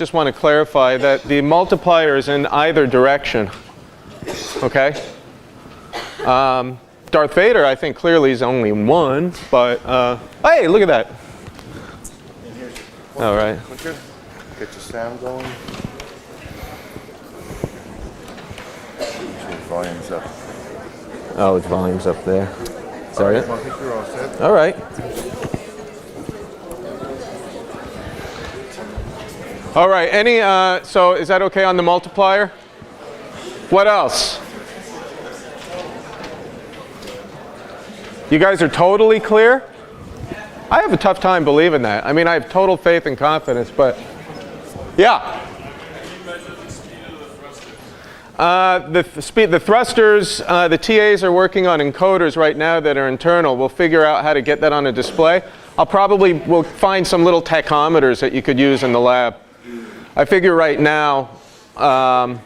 just want to clarify that the multiplier is in either direction. Okay? Darth Vader, I think, clearly is only 1, but hey, look at that. All right. Get your sound going. Volume's up. Oh, its volume's up there. Sorry. I think you're all set. All right. All right. Any? So is that okay on the multiplier? What else? You guys are totally clear? I have a tough time believing that. I mean, I have total faith and confidence, but yeah. The thrusters, the TAs are working on encoders right now that are internal. We'll figure out how to get that on a display. We'll find some little tachometers that you could use in the lab. I figure right now, I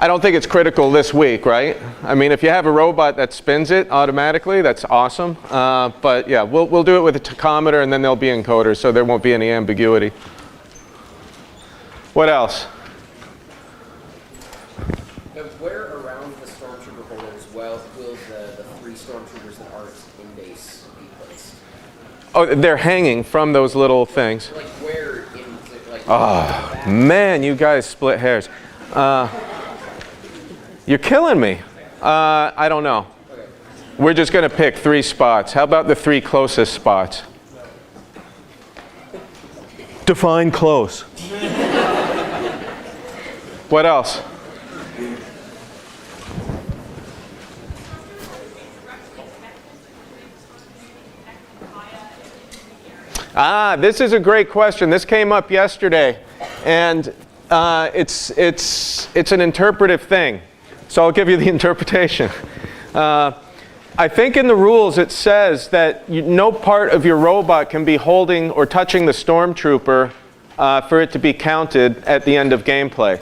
don't think it's critical this week, right? I mean, if you have a robot that spins it automatically, that's awesome. But yeah, we'll do it with a tachometer, and then there'll be encoders, so there won't be any ambiguity. What else? Where around the stormtrooper holders will the 3 stormtroopers that aren't in base be placed? Oh, they're hanging from those little things. Like where in, like... Oh, man, you guys split hairs. You're killing me. I don't know. Okay. We're just going to pick 3 spots. How about the 3 closest spots? Define close. What else? This is a great question. This came up yesterday, and it's an interpretive thing. So I'll give you the interpretation. I think in the rules it says that no part of your robot can be holding or touching the stormtrooper for it to be counted at the end of gameplay.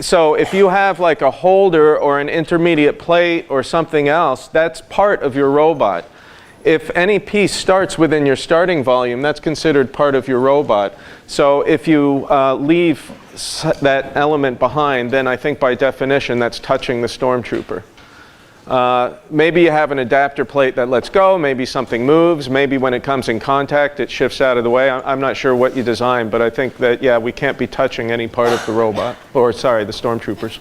So if you have like a holder or an intermediate plate or something else, that's part of your robot. If any piece starts within your starting volume, that's considered part of your robot. So if you leave that element behind, then I think by definition that's touching the stormtrooper. Maybe you have an adapter plate that lets go, maybe something moves, maybe when it comes in contact it shifts out of the way. I'm not sure what you designed, but I think that, yeah, we can't be touching any part of the robot, or sorry, the stormtroopers.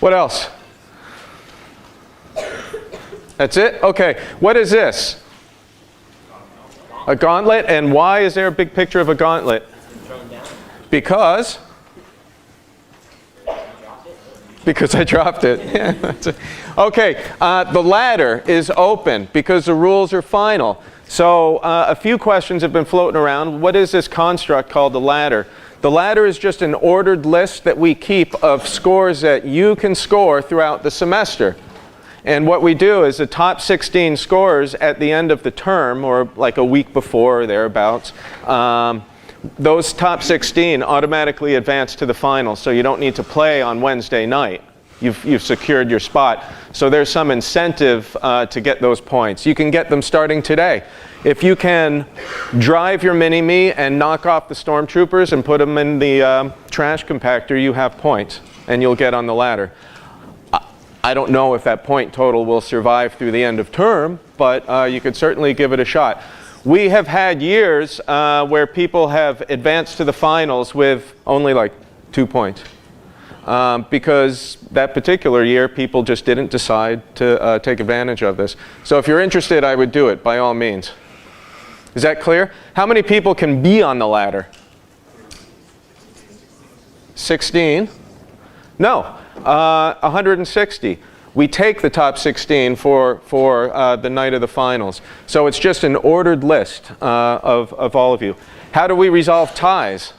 What else? That's it? Okay, what is this? A gauntlet, and why is there a big picture of a gauntlet? Because I dropped it. Yeah, okay, the ladder is open because the rules are final. So a few questions have been floating around. What is this construct called the ladder? The ladder is just an ordered list that we keep of scores that you can score throughout the semester. And what we do is the top 16 scores at the end of the term, or like a week before or thereabouts, those top 16 automatically advance to the final, so you don't need to play on Wednesday night. You've secured your spot. So there's some incentive to get those points. You can get them starting today. If you can drive your Mini-Me and knock off the stormtroopers and put them in the trash compactor, you have points, and you'll get on the ladder. I don't know if that point total will survive through the end of term, but you could certainly give it a shot. We have had years where people have advanced to the finals with only like 2 points. Because that particular year, people just didn't decide to take advantage of this. So if you're interested, I would do it, by all means. Is that clear? How many people can be on the ladder? 16? No, 160. We take the top 16 for the night of the finals. So it's just an ordered list of all of you. How do we resolve ties?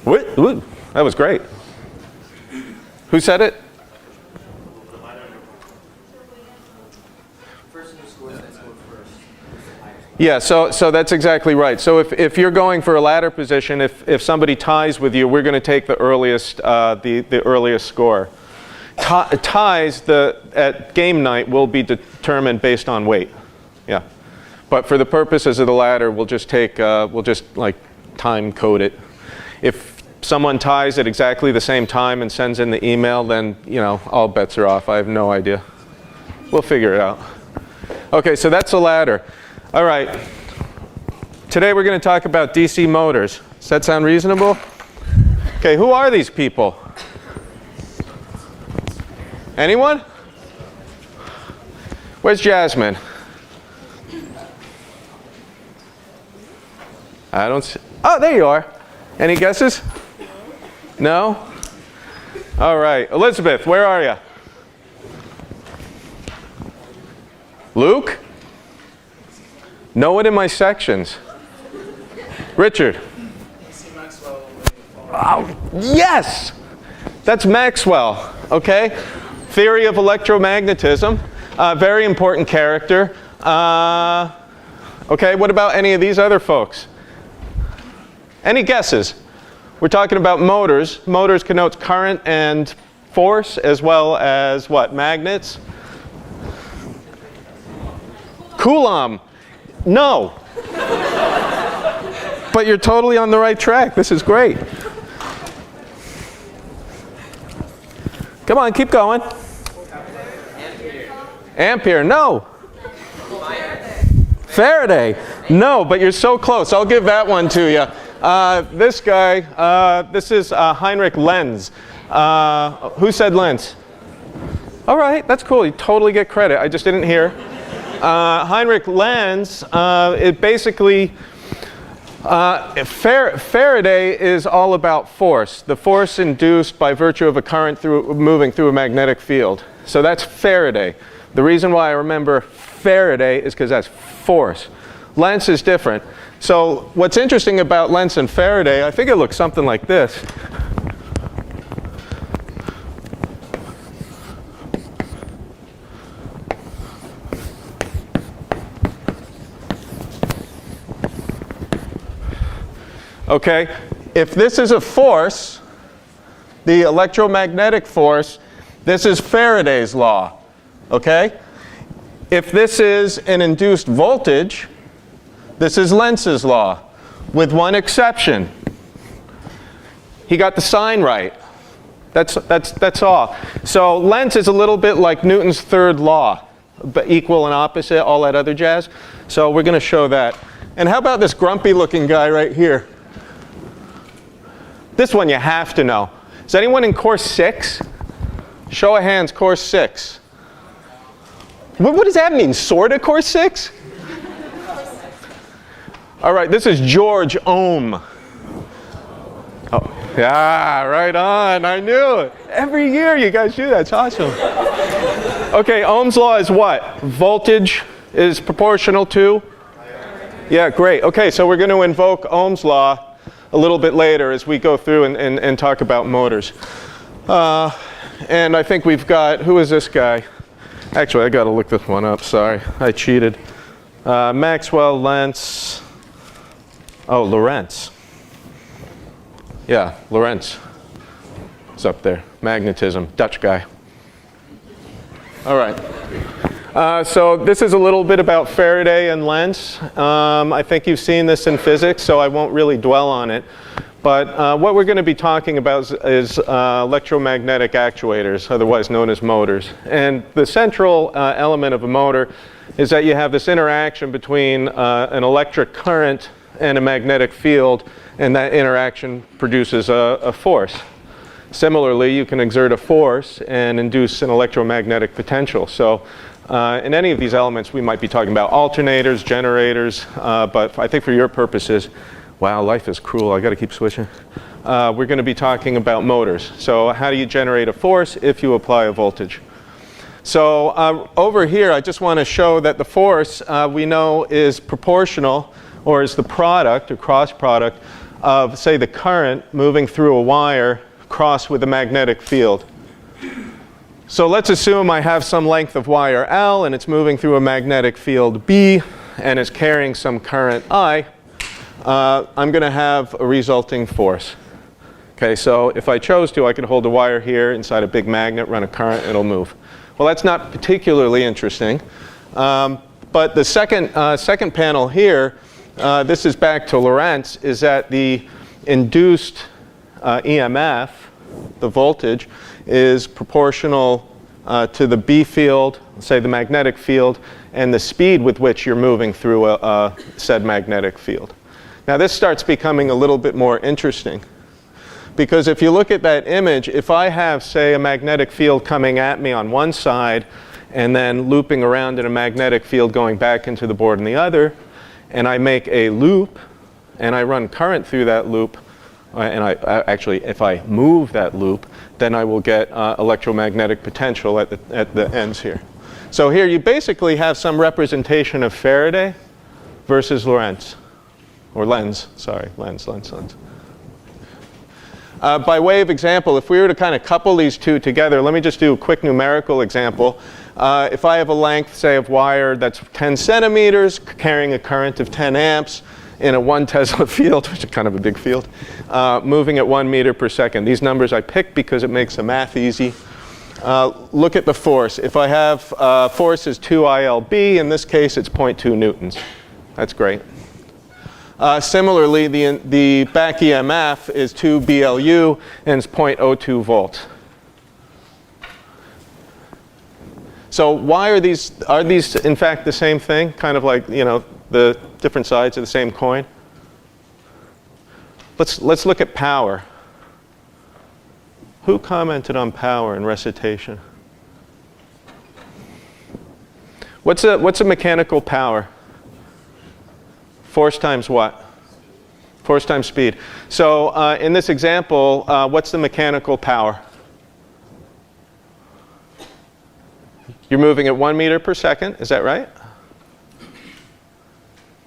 Ooh, that was great. Who said it? Yeah, so that's exactly right. So if you're going for a ladder position, if somebody ties with you, we're going to take the earliest the earliest score. Ties at game night will be determined based on weight. Yeah. But for the purposes of the ladder, we'll just like time code it. If someone ties at exactly the same time and sends in the email, then, all bets are off. I have no idea. We'll figure it out. Okay, so that's the ladder. All right. Today we're going to talk about DC motors. Does that sound reasonable? Okay, who are these people? Anyone? Where's Jasmine? I don't see. Oh, there you are. Any guesses? No? All right. Elizabeth, where are you? Luke? No one in my sections. Richard? Oh, yes! That's Maxwell, okay? Theory of electromagnetism. Very important character. Okay, what about any of these other folks? Any guesses? We're talking about motors. Motors connotes current and force as well as what? Magnets? Coulomb. No. But you're totally on the right track. This is great. Come on, keep going. Ampere. No. Faraday. No, but you're so close. I'll give that one to you. This guy, this is Heinrich Lenz. Who said Lenz? All right, that's cool. You totally get credit. I just didn't hear. Heinrich Lenz, it basically, Faraday is all about force. The force induced by virtue of a current moving through a magnetic field. So that's Faraday. The reason why I remember Faraday is because that's force. Lenz is different. So what's interesting about Lenz and Faraday, I think it looks something like this. Okay, if this is a force, the electromagnetic force, this is Faraday's law, okay? If this is an induced voltage, this is Lenz's law, with one exception. He got the sign right. That's all. So Lenz is a little bit like Newton's third law, but equal and opposite, all that other jazz. So we're going to show that. And how about this grumpy looking guy right here? This one you have to know. Is anyone in course 6? Show of hands, course 6. What does that mean? Sort of course 6? All right, this is George Ohm. Oh, yeah, right on. I knew it. Every year you guys do that. It's awesome. Okay, Ohm's law is what? Voltage is proportional to? Yeah, great. Okay, so we're going to invoke Ohm's law a little bit later as we go through and talk about motors. And I think we've got, who is this guy? Actually, I got to look this one up. Sorry, I cheated. Maxwell, Lenz. Oh, Lorentz. Yeah, Lorentz. It's up there. Magnetism, Dutch guy. All right. So this is a little bit about Faraday and Lenz. I think you've seen this in physics, so I won't really dwell on it. But what we're going to be talking about is electromagnetic actuators, otherwise known as motors. And the central element of a motor is that you have this interaction between an electric current and a magnetic field, and that interaction produces a force. Similarly, you can exert a force and induce an electromagnetic potential. So in any of these elements, we might be talking about alternators, generators, but I think for your purposes, wow, life is cruel, I got to keep switching. We're going to be talking about motors. So how do you generate a force if you apply a voltage? So over here, I just want to show that the force we know is proportional, or is the product or cross product of, say, the current moving through a wire crossed with a magnetic field. So let's assume I have some length of wire L and it's moving through a magnetic field B and is carrying some current I. I'm going to have a resulting force. Okay, so if I chose to, I could hold a wire here inside a big magnet, run a current, it'll move. Well, that's not particularly interesting. But the second panel here, this is back to Lorentz, is that the induced EMF, the voltage, is proportional to the B field, say the magnetic field, and the speed with which you're moving through a said magnetic field. Now this starts becoming a little bit more interesting, because if you look at that image, if I have, say, a magnetic field coming at me on one side and then looping around in a magnetic field going back into the board on the other, and I make a loop and I run current through that loop, and actually if I move that loop, then I will get electromagnetic potential at the ends here. So here you basically have some representation of Faraday versus Lorentz, or Lenz, sorry, Lenz. By way of example, if we were to kind of couple these two together, let me just do a quick numerical example. If I have a length, say, of wire that's 10 centimeters, carrying a current of 10 amps in a 1 Tesla field, which is kind of a big field, moving at 1 meter per second. These numbers I picked because it makes the math easy. Look at the force. If I have force is 2 ILB, in this case it's 0.2 newtons. That's great. Similarly, the back EMF is 2 BLU and it's 0.02 volts. So why are these in fact the same thing? Kind of like, you know, the different sides of the same coin? Let's look at power. Who commented on power in recitation? What's a mechanical power? Force times what? Force times speed. So in this example, what's the mechanical power? You're moving at 1 meter per second, is that right?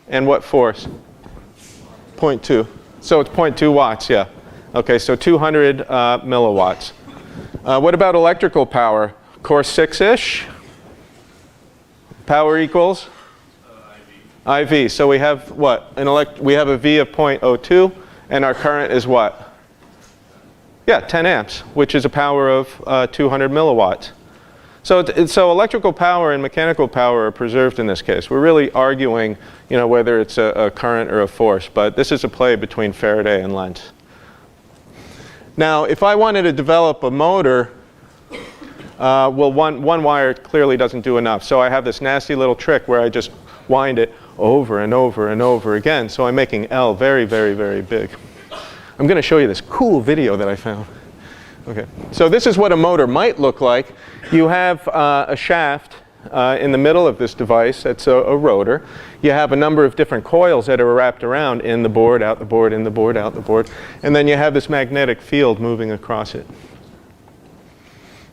And what force? 0.2. So it's 0.2 watts, yeah. Okay, so 200 milliwatts. What about electrical power? Course 6-ish? Power equals? IV. So we have what? We have a V of 0.02, and our current is what? Yeah, 10 amps, which is a power of 200 milliwatts. So electrical power and mechanical power are preserved in this case. We're really arguing, you know, whether it's a current or a force, but this is a play between Faraday and Lenz. Now, if I wanted to develop a motor, well, one wire clearly doesn't do enough. So I have this nasty little trick where I just wind it over and over and over again. So I'm making L very, very, very big. I'm going to show you this cool video that I found. Okay, so this is what a motor might look like. You have a shaft in the middle of this device. That's a rotor. You have a number of different coils that are wrapped around in the board, out the board, in the board, out the board. And then you have this magnetic field moving across it.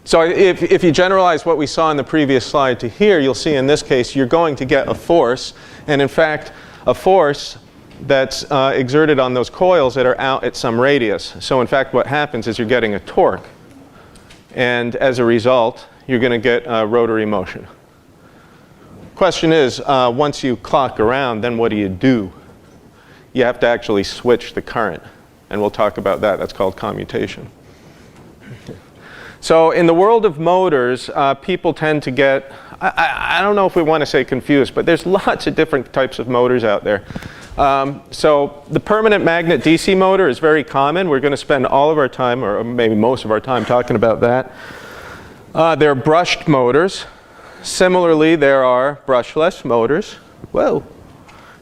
So if you generalize what we saw in the previous slide to here, you'll see in this case you're going to get a force. And in fact, a force that's exerted on those coils that are out at some radius. So in fact, what happens is you're getting a torque. And as a result, you're going to get rotary motion. Question is, once you clock around, then what do? You have to actually switch the current. And we'll talk about that. That's called commutation. So in the world of motors, people tend to get, I don't know if we want to say confused, but there's lots of different types of motors out there. So the permanent magnet DC motor is very common. We're going to spend all of our time, or maybe most of our time, talking about that. There are brushed motors. Similarly, there are brushless motors. Whoa.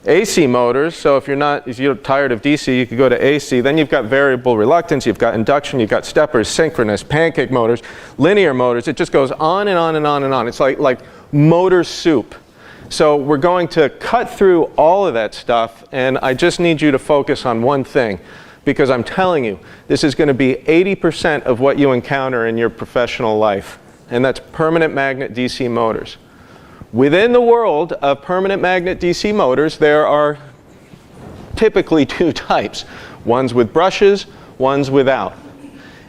AC motors. So if you're tired of DC, you could go to AC. Then you've got variable reluctance, you've got induction, you've got steppers, synchronous, pancake motors, linear motors. It just goes on and on and on and on. It's like motor soup. So we're going to cut through all of that stuff, and I just need you to focus on one thing, because I'm telling you, this is going to be 80% of what you encounter in your professional life, and that's permanent magnet DC motors. Within the world of permanent magnet DC motors, there are typically two types. Ones with brushes, ones without.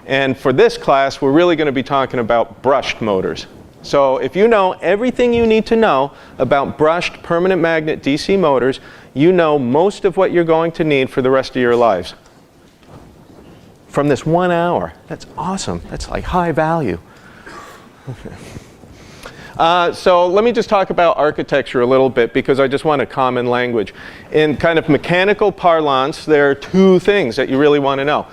And for this class, we're really going to be talking about brushed motors. So if you know everything you need to know about brushed permanent magnet DC motors, you know most of what you're going to need for the rest of your lives. From this 1 hour. That's awesome. That's like high value. Okay. So let me just talk about architecture a little bit because I just want a common language. In kind of mechanical parlance, there are two things that you really want to know.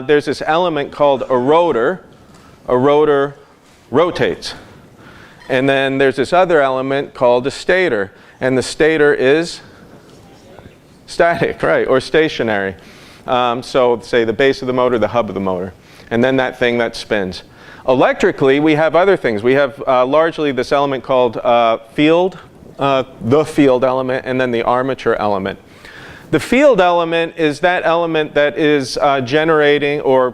There's this element called a rotor. A rotor rotates. And then there's this other element called a stator. And the stator is static, right, or stationary. So say the base of the motor, the hub of the motor. And then that thing that spins. Electrically, we have other things. We have largely this element called field, the field element, and then the armature element. The field element is that element that is generating or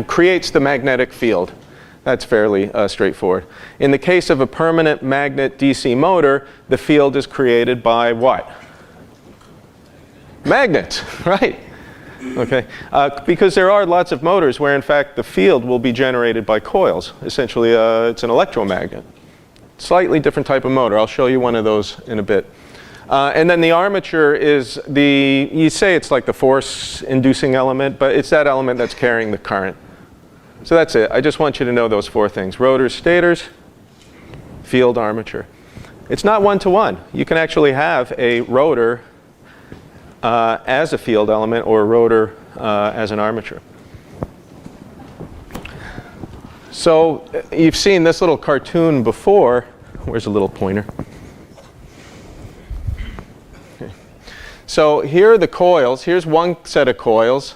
creates the magnetic field. That's fairly straightforward. In the case of a permanent magnet DC motor, the field is created by what? Magnets, right? Okay, because there are lots of motors where in fact the field will be generated by coils. Essentially, it's an electromagnet. Slightly different type of motor. I'll show you one of those in a bit. And then the armature is you say it's like the force-inducing element, but it's that element that's carrying the current. So that's it. I just want you to know those four things. Rotors, stators, field, armature. It's not one-to-one. You can actually have a rotor as a field element or a rotor as an armature. So you've seen this little cartoon before. Where's a little pointer? Okay. So here are the coils. Here's one set of coils,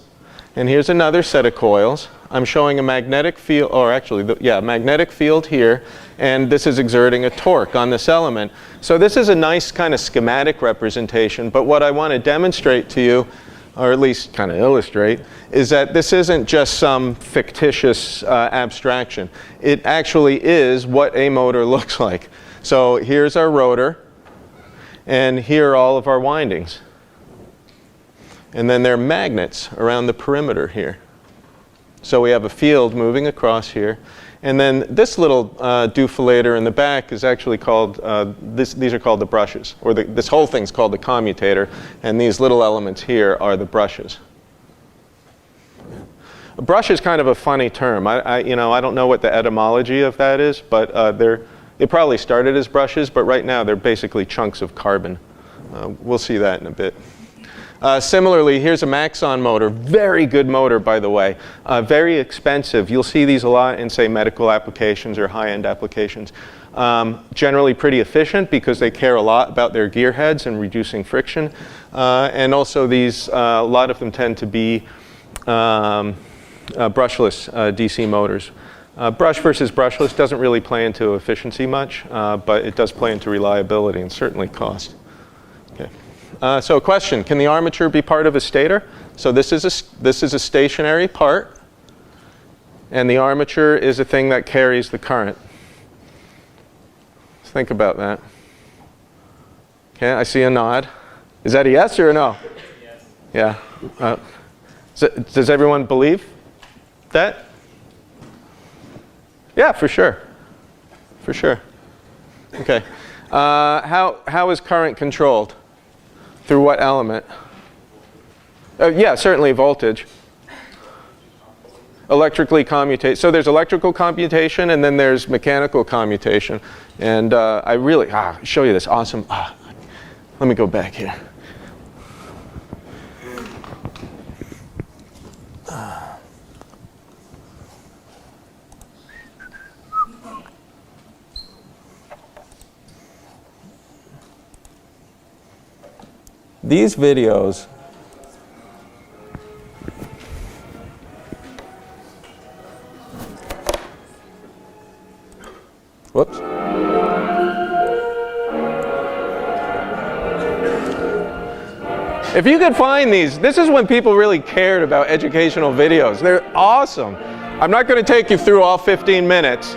and here's another set of coils. I'm showing a magnetic field, or actually, magnetic field here, and this is exerting a torque on this element. So this is a nice kind of schematic representation, but what I want to demonstrate to you, or at least kind of illustrate, is that this isn't just some fictitious abstraction. It actually is what a motor looks like. So here's our rotor, and here are all of our windings. And then there are magnets around the perimeter here. So we have a field moving across here. And then this little dufilator in the back is actually called, these are called the brushes. Or this whole thing's called the commutator. And these little elements here are the brushes. A brush is kind of a funny term. I don't know what the etymology of that is, but they probably started as brushes, but right now they're basically chunks of carbon. We'll see that in a bit. Similarly, here's a Maxon motor. Very good motor, by the way. Very expensive. You'll see these a lot in, say, medical applications or high-end applications. Generally pretty efficient because they care a lot about their gear heads and reducing friction. And also these, a lot of them tend to be brushless DC motors. Brush versus brushless doesn't really play into efficiency much, but it does play into reliability and certainly cost. Okay. So a question, can the armature be part of a stator? So this is a stationary part, and the armature is a thing that carries the current. Let's think about that. Okay, I see a nod. Is that a yes or a no? Yes. Yeah. Does everyone believe that? Yeah, for sure. For sure. Okay. How is current controlled? Through what element? Yeah, certainly voltage. Electrically commutate. So there's electrical commutation and then there's mechanical commutation. And I really, show you this awesome, let me go back here. These videos whoops. If you could find these, this is when people really cared about educational videos. They're awesome. I'm not going to take you through all 15 minutes,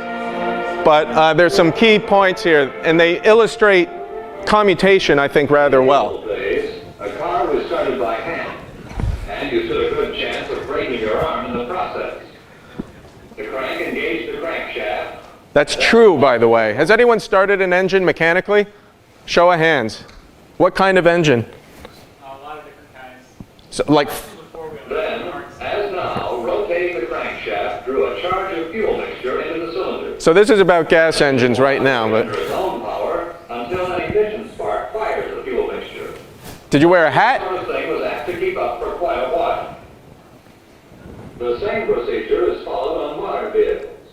but there's some key points here, and they illustrate commutation, I think, rather well. A car was started by hand, and you stood a good chance of breaking your arm in the process. The crank engaged the crankshaft. That's true, by the way. Has anyone started an engine mechanically? Show of hands. What kind of engine? A lot of different kinds. So, like, Then, as now, rotating the crankshaft drew a charge of fuel mixture into the cylinder. So this is about gas engines right now, but Its own power until an ignition spark fires the fuel mixture. did you wear a This hat? sort of thing was apt to keep up for quite a while. The same procedure is followed on modern vehicles,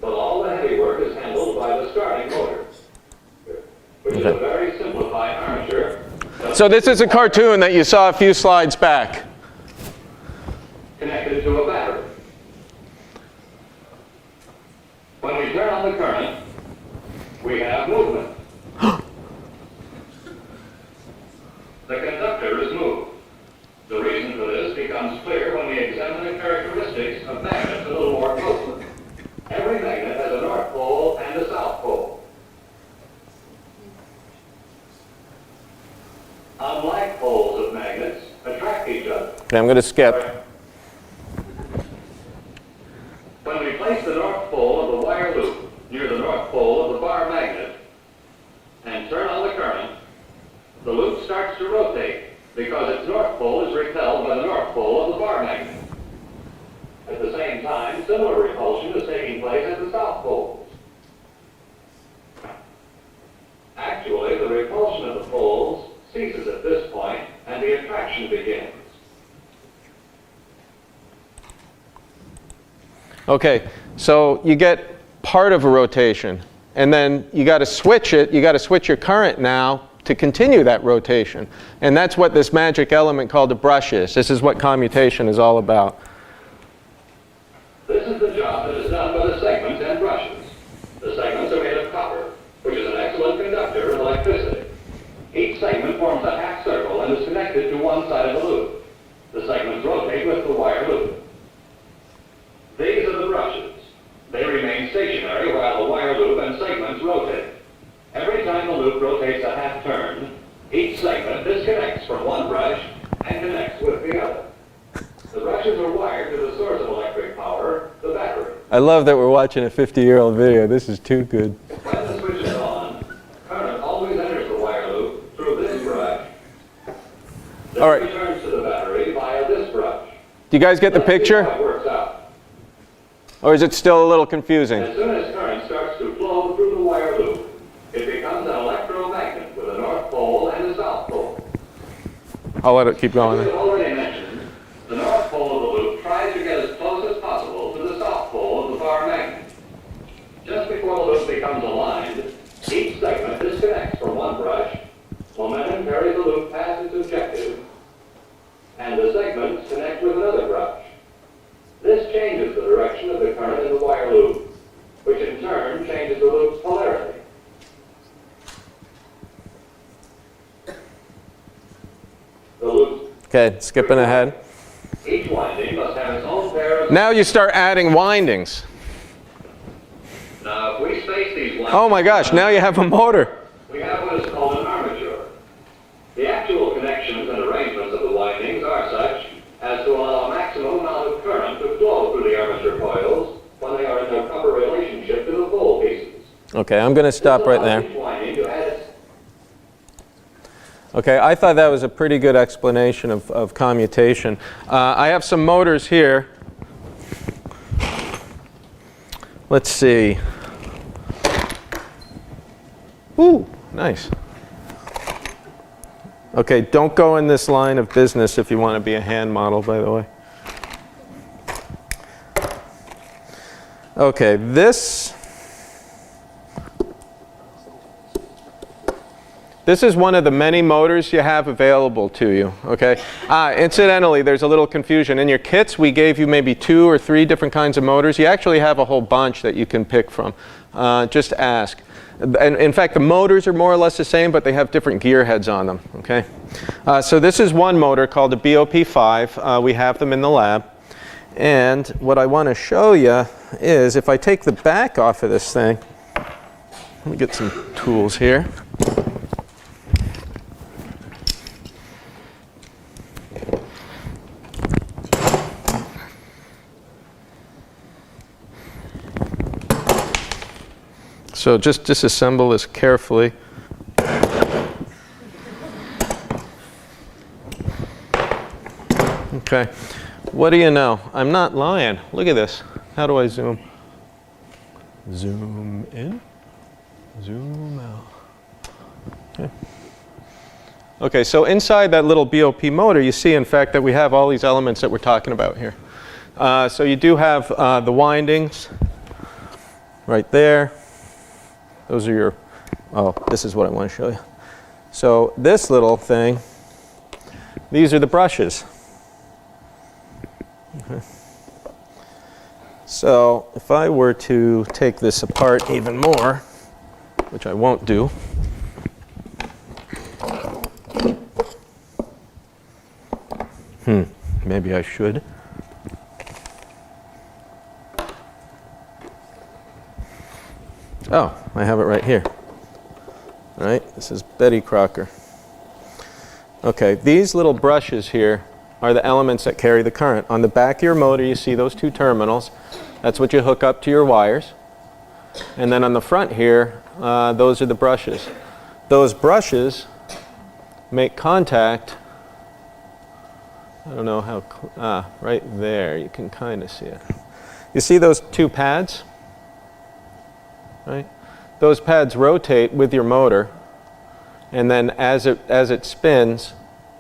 but all the heavy work is handled by the starting motor, which is a very simplified armature So this is a cartoon that you saw a few slides back. connected to a battery. When we turn on the current, we have movement. The conductor is moved. The reason for this becomes clear when we examine the characteristics of magnets a little more closely. Every magnet has a north pole and a south pole. Unlike poles of magnets attract each other. Okay, I'm going to skip. When we place the north pole of the wire loop near the north pole of the bar magnet and turn on the current, the loop starts to rotate because its north pole is repelled by the north pole of the bar magnet. At the same time, similar repulsion is taking place at the south poles. Actually, the repulsion of the poles ceases at this point and the attraction begins. Okay, so you get part of a rotation, and then you got to switch it. You got to switch your current now to continue that rotation, and that's what this magic element called a brush is. This is what commutation is all about. This is the job that is done by the segments and brushes. The segments are made of copper, which is an excellent conductor of electricity. Each segment forms a half circle and is connected to one side of the loop. The segments rotate with the wire loop. These are the brushes. They remain stationary while the wire loop and segments rotate. Every time the loop rotates a half turn, each segment disconnects from one brush and connects with the other. The brushes are wired to the source of electric power, the battery. I love that we're watching a 50-year-old video. This is too good. When the switch is on, current always enters the wire loop through this brush. Then All right. returns to the battery via this brush. Do you guys get the Let's see picture? how it works out. Or is it still a little confusing? As soon as current starts to flow through the wire loop, it becomes an electromagnet with a north pole and a south pole. I'll let it keep As going. we have already mentioned, the north pole of the loop tries to get as close as possible to the south pole of the bar magnet. Just before the loop becomes aligned, each segment disconnects from one brush, momentum carries the loop past its objective, and the segments connect with another brush. This changes the direction of the current in the wire loop, which in turn changes the loop's polarity. The loop, Okay, skipping ahead. each winding must have its own pair of... Now you start adding windings. Now, if we space these windings... Oh my gosh, now you have a motor. We have what is called an armature. The actual connections and arrangements of the windings are such as to allow a maximum amount of current to flow through the armature coils when they are in their proper relationship to the pole pieces. Okay, I'm going to stop right there. Each winding to add its... Okay, I thought that was a pretty good explanation of commutation. I have some motors here. Let's see. Ooh, nice. Okay, don't go in this line of business if you want to be a hand model, by the way. Okay, this is one of the many motors you have available to you, okay? Incidentally, there's a little confusion. In your kits, we gave you maybe 2 or 3 different kinds of motors. You actually have a whole bunch that you can pick from. Just ask. And in fact, the motors are more or less the same, but they have different gear heads on them, okay? So this is one motor called the BOP5. We have them in the lab. And what I want to show you is if I take the back off of this thing, let me get some tools here. So just disassemble this carefully. Okay, what do you know? I'm not lying. Look at this. How do I zoom? Zoom in, zoom out. Okay. Okay, so inside that little BOP motor, you see, in fact, that we have all these elements that we're talking about here. So you do have the windings right there. Those are your, oh, this is what I want to show you. So this little thing, these are the brushes. Okay. So if I were to take this apart even more, which I won't do, maybe I should. Oh, I have it right here. All right, this is Betty Crocker. Okay, these little brushes here are the elements that carry the current. On the back of your motor, you see those two terminals. That's what you hook up to your wires. And then on the front here, those are the brushes. Those brushes make contact. I don't know how, right there, you can kind of see it. You see those two pads? Right? Those pads rotate with your motor, and then as it spins,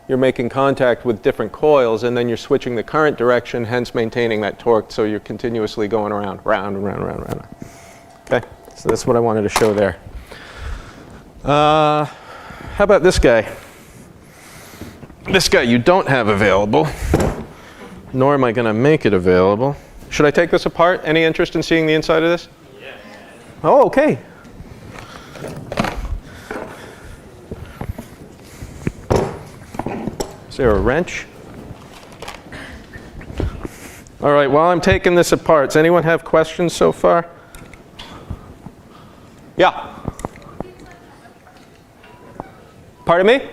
you're making contact with different coils, and then you're switching the current direction, hence maintaining that torque, so you're continuously going around, round, round. Okay, so that's what I wanted to show there. How about this guy? This guy you don't have available, nor am I going to make it available. Should I take this apart? Any interest in seeing the inside of this? Yes. Oh, okay. Is there a wrench? All right, while I'm taking this apart, does anyone have questions so far? Yeah. Pardon me?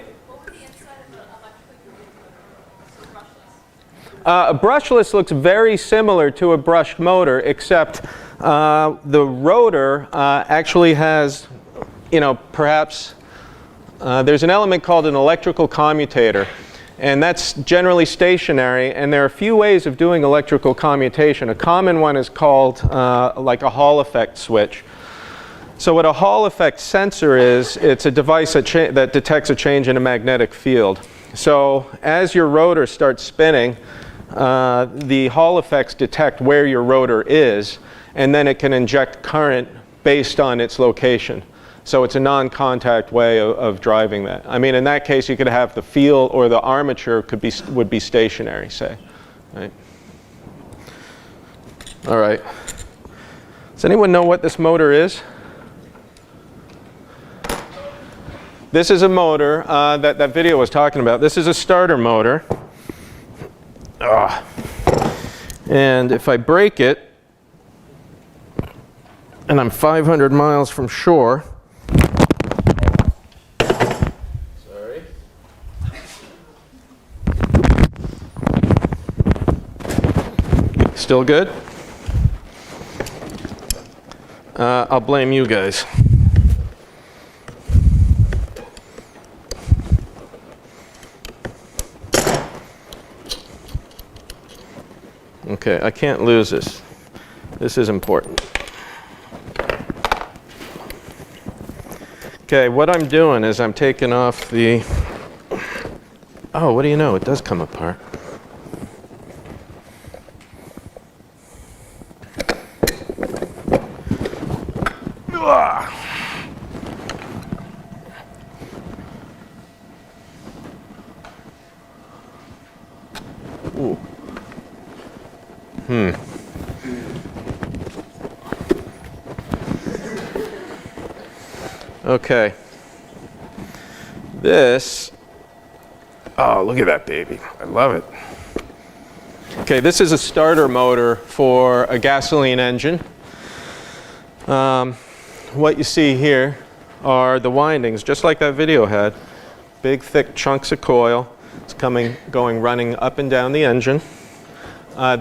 A brushless looks very similar to a brushed motor, except the rotor actually has, perhaps there's an element called an electrical commutator, and that's generally stationary, and there are a few ways of doing electrical commutation. A common one is called like a Hall effect switch. So what a Hall effect sensor is, it's a device that detects a change in a magnetic field. So as your rotor starts spinning, the Hall effects detect where your rotor is, and then it can inject current based on its location. So it's a non-contact way of driving that. I mean, in that case, you could have the field or the armature would be stationary, say. Right? All right. Does anyone know what this motor is? This is a motor that video was talking about. This is a starter motor. And if I break it, and I'm 500 miles from shore, sorry. Still good? I'll blame you guys. Okay, I can't lose this. This is important. Okay, what I'm doing is I'm taking off the... Oh, what do you know? It does come apart. Ooh. Okay. This, oh, look at that baby. I love it. Okay, this is a starter motor for a gasoline engine. What you see here are the windings, just like that video had. Big, thick chunks of coil. It's running up and down the engine.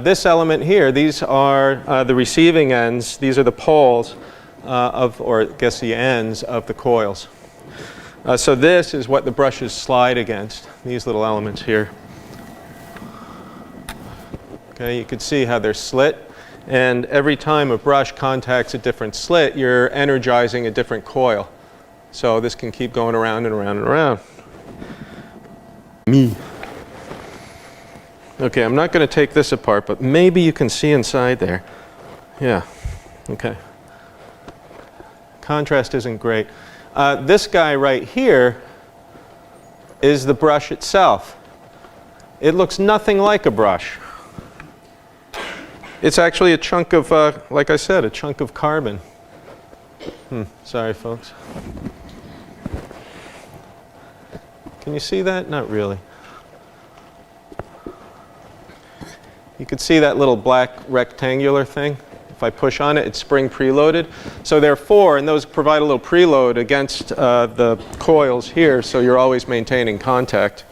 This element here, these are the receiving ends. These are the poles or I guess the ends of the coils. So this is what the brushes slide against, these little elements here. Okay, you can see how they're slit, And every time a brush contacts a different slit, you're energizing a different coil. So this can keep going around and around and around. Me. Okay, I'm not going to take this apart, but maybe you can see inside there. Yeah, okay. Contrast isn't great. This guy right here is the brush itself. It looks nothing like a brush. It's actually a chunk of, like I said, a chunk of carbon. Sorry, folks. Can you see that? Not really. You could see that little black rectangular thing. If I push on it, it's spring preloaded. So therefore, and those provide a little preload against the coils here, so you're always maintaining contact.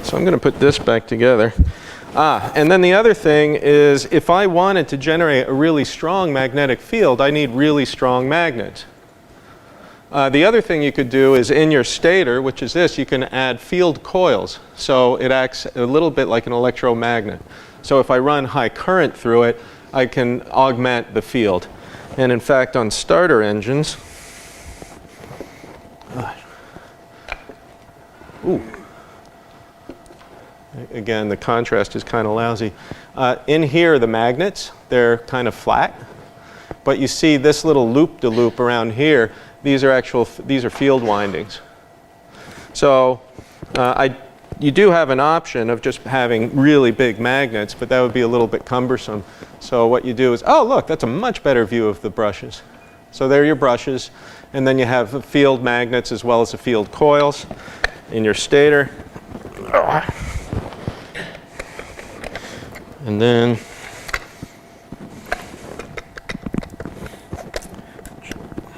So I'm going to put this back together. And then the other thing is, if I wanted to generate a really strong magnetic field, I need really strong magnets. The other thing you could do is in your stator, which is this, you can add field coils. So it acts a little bit like an electromagnet. So if I run high current through it, I can augment the field. And in fact, on starter engines, again, the contrast is kind of lousy. In here, the magnets, they're kind of flat. But you see this little loop-de-loop around here, these are field windings. So you do have an option of just having really big magnets, but that would be a little bit cumbersome. So what you do is, oh look, that's a much better view of the brushes. So there are your brushes, and then you have the field magnets as well as the field coils in your stator. And then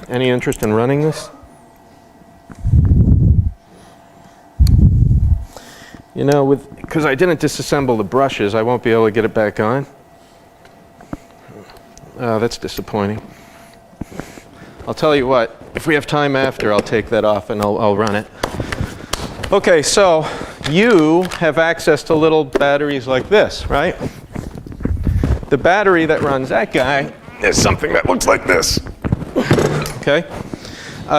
any interest in running this? You know, because I didn't disassemble the brushes, I won't be able to get it back on. Oh, that's disappointing. I'll tell you what, if we have time after, I'll take that off and I'll run it. Okay, so you have access to little batteries like this, right? The battery that runs that guy is something that looks like this. Okay?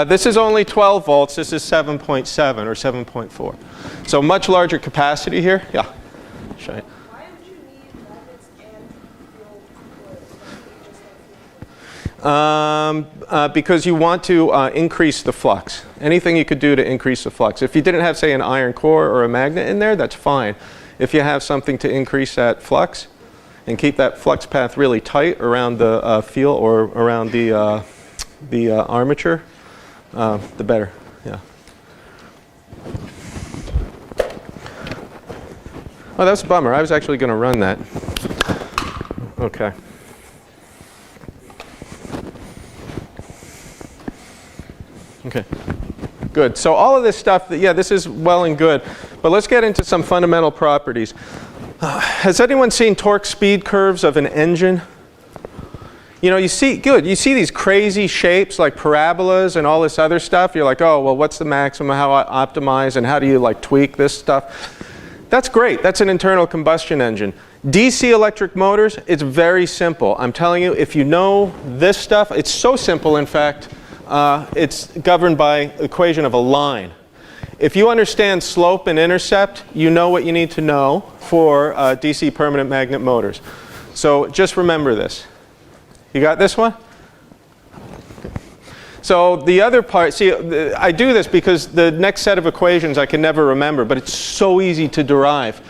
This is only 12 volts. This is 7.7 or 7.4. So much larger capacity here. Yeah. Show you. Why would you need magnets and field coils? Because you want to increase the flux. Anything you could do to increase the flux. If you didn't have, say, an iron core or a magnet in there, that's fine. If you have something to increase that flux and keep that flux path really tight around the field or around the armature, the better. Yeah. Oh, that's a bummer. I was actually going to run that. Okay. Okay. Good. So all of this stuff, yeah, this is well and good. But let's get into some fundamental properties. Has anyone seen torque speed curves of an engine? You know, you see these crazy shapes like parabolas and all this other stuff. You're like, oh, well, what's the maximum? How I optimize? And how do you like tweak this stuff? That's great. That's an internal combustion engine. DC electric motors, it's very simple. I'm telling you, if you know this stuff, it's so simple, in fact, it's governed by the equation of a line. If you understand slope and intercept, you know what you need to know for DC permanent magnet motors. So just remember this. You got this one? So the other part, see, I do this because the next set of equations I can never remember, but it's so easy to derive.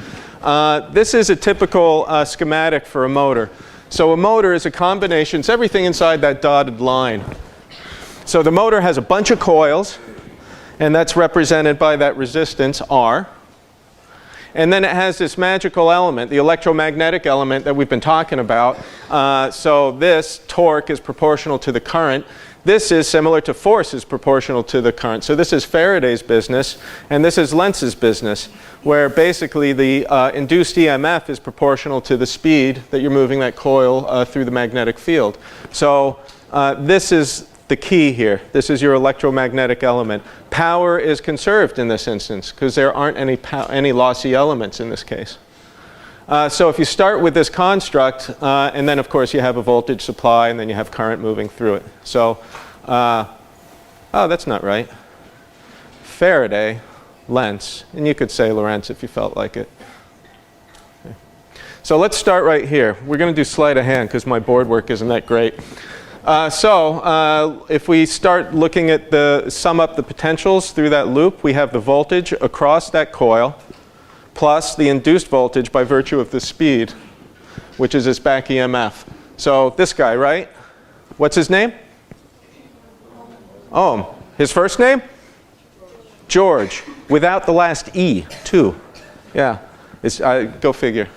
This is a typical schematic for a motor. So a motor is a combination, it's everything inside that dotted line. So the motor has a bunch of coils, and that's represented by that resistance R. And then it has this magical element, the electromagnetic element that we've been talking about. So this torque is proportional to the current. This is similar to force is proportional to the current. So this is Faraday's business, and this is Lenz's business, where basically the induced EMF is proportional to the speed that you're moving that coil through the magnetic field. So this is the key here. This is your electromagnetic element. Power is conserved in this instance because there aren't any lossy elements in this case. So if you start with this construct, and then of course you have a voltage supply, and then you have current moving through it. So, oh, that's not right. Faraday, Lentz, and you could say Lorentz if you felt like it. Okay. So let's start right here. We're going to do sleight of hand because my board work isn't that great. If we start looking at sum up the potentials through that loop, we have the voltage across that coil plus the induced voltage by virtue of the speed, which is this back EMF. So this guy, right? What's his name? Ohm. His first name? George, without the last E, too. Yeah, go figure.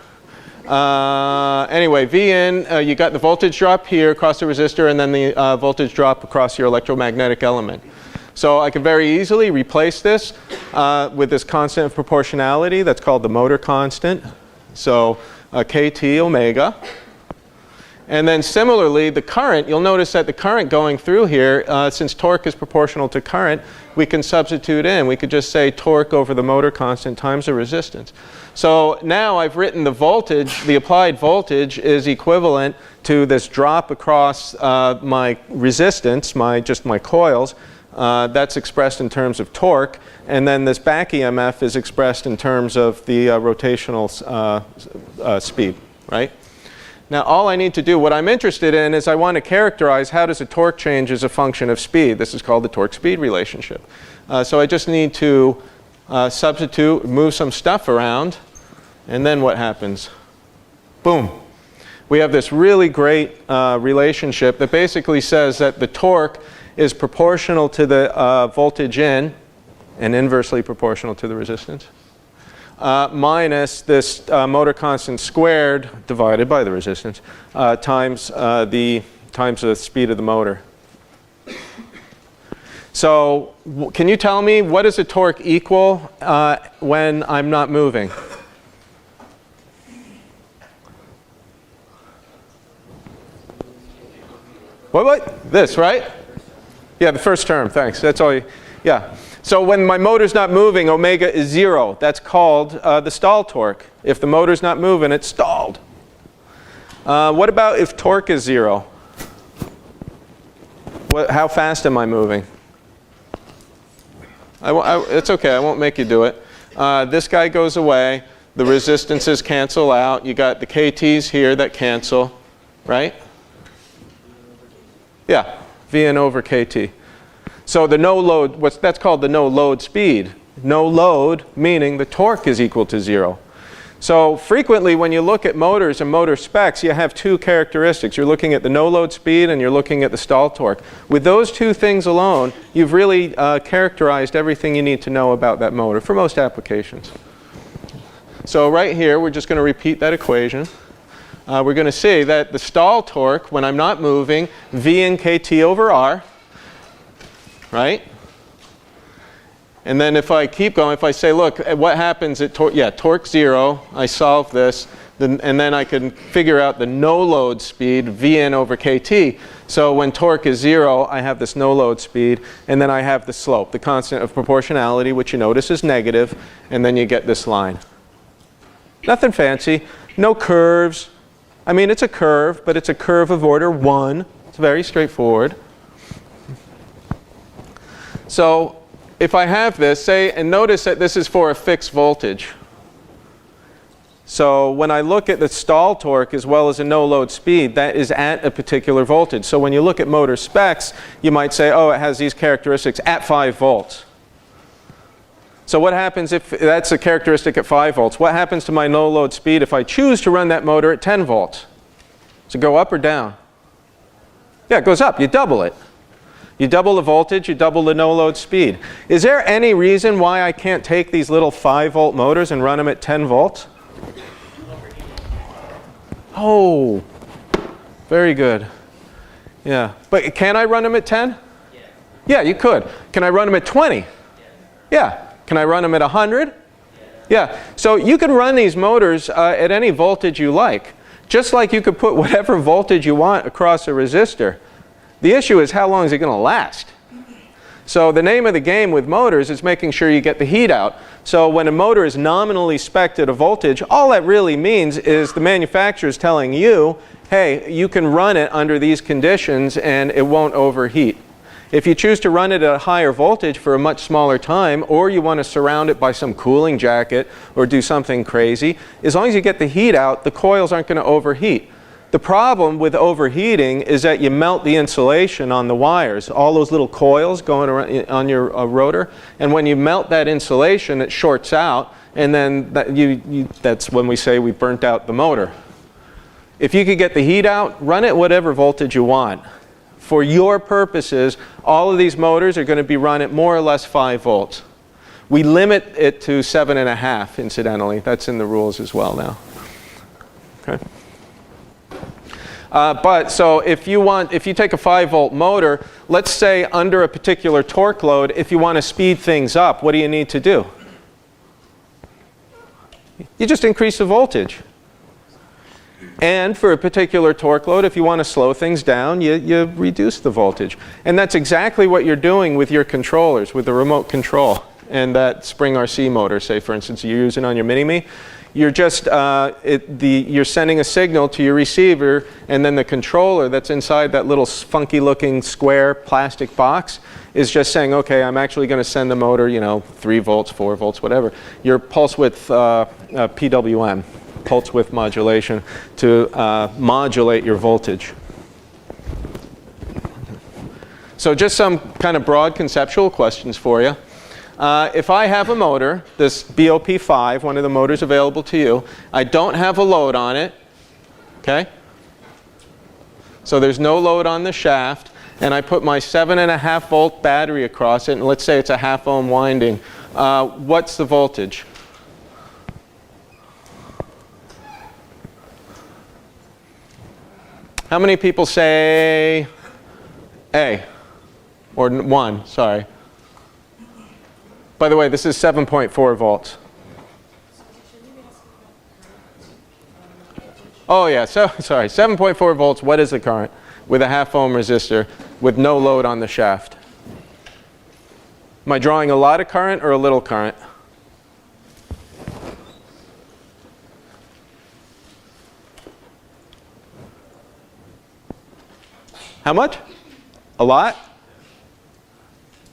Anyway, V in, you got the voltage drop here across the resistor, and then the voltage drop across your electromagnetic element. So I can very easily replace this with this constant of proportionality that's called the motor constant. So kT omega. And then similarly, the current, you'll notice that the current going through here, since torque is proportional to current, we can substitute in. We could just say torque over the motor constant times the resistance. So now I've written the voltage, the applied voltage is equivalent to this drop across my resistance, just my coils. That's expressed in terms of torque. And then this back EMF is expressed in terms of the rotational speed, right? Now all I need to do, what I'm interested in is I want to characterize how does a torque change as a function of speed. This is called the torque-speed relationship. So I just need to substitute, move some stuff around, and then what happens? Boom. We have this really great relationship that basically says that the torque is proportional to the voltage in and inversely proportional to the resistance. Minus this motor constant squared divided by the resistance times the speed of the motor. So can you tell me what is a torque equal when I'm not moving? What? This, right? Yeah, the first term, thanks. That's all yeah. So when my motor's not moving, omega is 0. That's called the stall torque. If the motor's not moving, it's stalled. What about if torque is 0? How fast am I moving? It's okay, I won't make you do it. This guy goes away. The resistances cancel out. You got the kTs here that cancel, right? Yeah, Vn over kT. So the no load, that's called the no load speed. No load meaning the torque is equal to 0. So frequently when you look at motors and motor specs, you have two characteristics. You're looking at the no load speed and you're looking at the stall torque. With those two things alone, you've really characterized everything you need to know about that motor for most applications. So right here, we're just going to repeat that equation. We're going to see that the stall torque, when I'm not moving, V in kT over R, right? And then if I keep going, if I say, look, what happens at torque 0, I solve this, and then I can figure out the no load speed, Vn over kT. So when torque is 0, I have this no load speed, and then I have the slope, the constant of proportionality, which you notice is negative, and then you get this line. Nothing fancy, no curves. I mean, it's a curve, but it's a curve of order 1. It's very straightforward. So if I have this, say, and notice that this is for a fixed voltage. So when I look at the stall torque as well as a no load speed, that is at a particular voltage. So when you look at motor specs, you might say, oh, it has these characteristics at 5 volts. So what happens if that's a characteristic at 5 volts? What happens to my no load speed if I choose to run that motor at 10 volts? Does it go up or down? Yeah, it goes up. You double it. You double the voltage, you double the no load speed. Is there any reason why I can't take these little 5 volt motors and run them at 10 volts? Oh, very good. Yeah, but can I run them at 10? Yeah, you could. Can I run them at 20? Yeah. Can I run them at 100? Yeah. So you can run these motors at any voltage you like. Just like you could put whatever voltage you want across a resistor. The issue is how long is it going to last? So the name of the game with motors is making sure you get the heat out. So when a motor is nominally spec'd at a voltage, all that really means is the manufacturer is telling you, hey, you can run it under these conditions and it won't overheat. If you choose to run it at a higher voltage for a much smaller time, or you want to surround it by some cooling jacket or do something crazy, as long as you get the heat out, the coils aren't going to overheat. The problem with overheating is that you melt the insulation on the wires, all those little coils going around on your rotor, and when you melt that insulation, it shorts out, and then that's when we say we burnt out the motor. If you could get the heat out, run it whatever voltage you want. For your purposes, all of these motors are going to be run at more or less 5 volts. We limit it to 7.5, incidentally. That's in the rules as well now. Okay. So if you take a 5-volt motor, let's say under a particular torque load, if you want to speed things up, what do you need to do? You just increase the voltage. And for a particular torque load, if you want to slow things down, you reduce the voltage. And that's exactly what you're doing with your controllers, with the remote control. And that Spring RC motor, say for instance, you're using on your Mini-Me. You're just, you're sending a signal to your receiver, and then the controller that's inside that little funky looking square plastic box is just saying, okay, I'm actually going to send the motor, 3 volts, 4 volts, whatever. Your pulse width PWM, pulse width modulation, to modulate your voltage. So just some kind of broad conceptual questions for you. If I have a motor, this BOP5, one of the motors available to you, I don't have a load on it, okay? So there's no load on the shaft, and I put my 7.5 volt battery across it, and let's say it's a 1/2 ohm winding. What's the voltage? How many people say A? Or 1, sorry. By the way, this is 7.4 volts. Oh yeah, so sorry, 7.4 volts, what is the current? With a 1/2 ohm resistor with no load on the shaft. Am I drawing a lot of current or a little current? How much? A lot?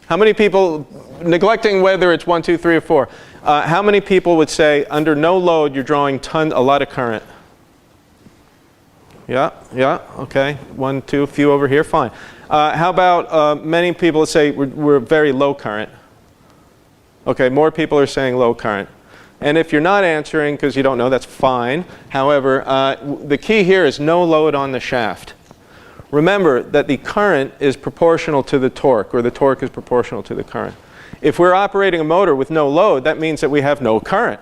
How many people, neglecting whether it's 1, 2, 3, or 4, how many people would say under no load you're drawing a lot of current? Yeah, okay. 1, 2, a few over here, fine. How about many people would say we're very low current? Okay, more people are saying low current. And if you're not answering because you don't know, that's fine. However, the key here is no load on the shaft. Remember that the current is proportional to the torque, or the torque is proportional to the current. If we're operating a motor with no load, that means that we have no current.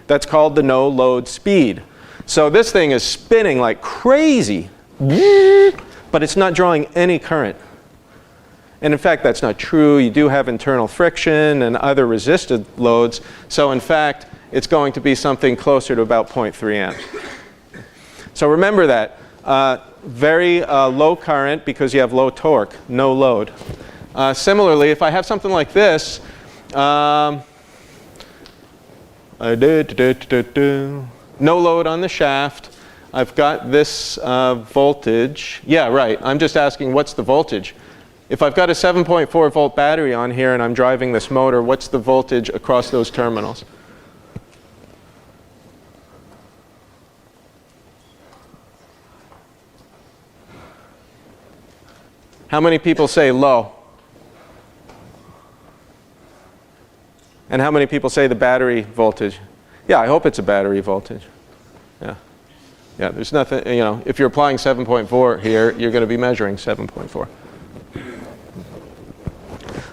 That's called the no load speed. So this thing is spinning like crazy, but it's not drawing any current. And in fact, that's not true. You do have internal friction and other resisted loads. So in fact, it's going to be something closer to about 0.3 amps. So remember that. Very low current because you have low torque, no load. Similarly, if I have something like this, no load on the shaft, I've got this voltage. Yeah, right, I'm just asking what's the voltage? If I've got a 7.4 volt battery on here and I'm driving this motor, what's the voltage across those terminals? How many people say low? And how many people say the battery voltage? Yeah, I hope it's a battery voltage. Yeah, there's nothing, if you're applying 7.4 here, you're going to be measuring 7.4.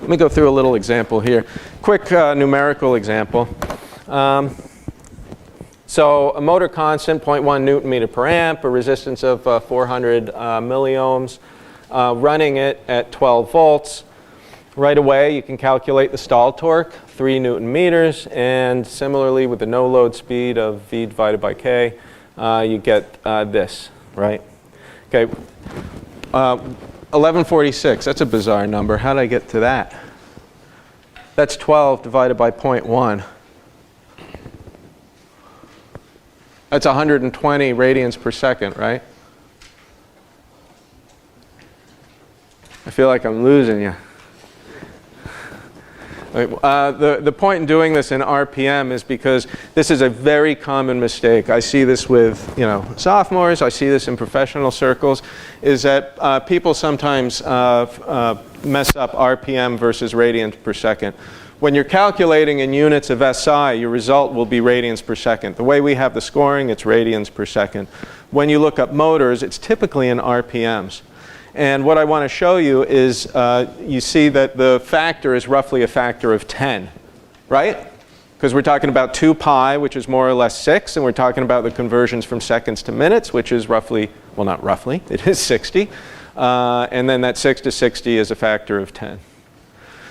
Let me go through a little example here. Quick numerical example. So a motor constant, 0.1 newton meter per amp, a resistance of 400 milliohms. Running it at 12 volts. Right away you can calculate the stall torque, 3 newton meters, and similarly with the no load speed of V divided by K, you get this, right? Okay. 1146. That's a bizarre number. How did I get to that? That's 12 divided by 0.1. That's 120 radians per second, right? I feel like I'm losing you. The point in doing this in RPM is because this is a very common mistake. I see this with sophomores, I see this in professional circles, is that people sometimes mess up RPM versus radians per second. When you're calculating in units of SI, your result will be radians per second. The way we have the scoring, it's radians per second. When you look up motors, it's typically in RPMs. And what I want to show you is you see that the factor is roughly a factor of 10, right? Because we're talking about 2 pi, which is more or less 6, and we're talking about the conversions from seconds to minutes, which is roughly, well, not roughly, it is 60. And then that 6 to 60 is a factor of 10.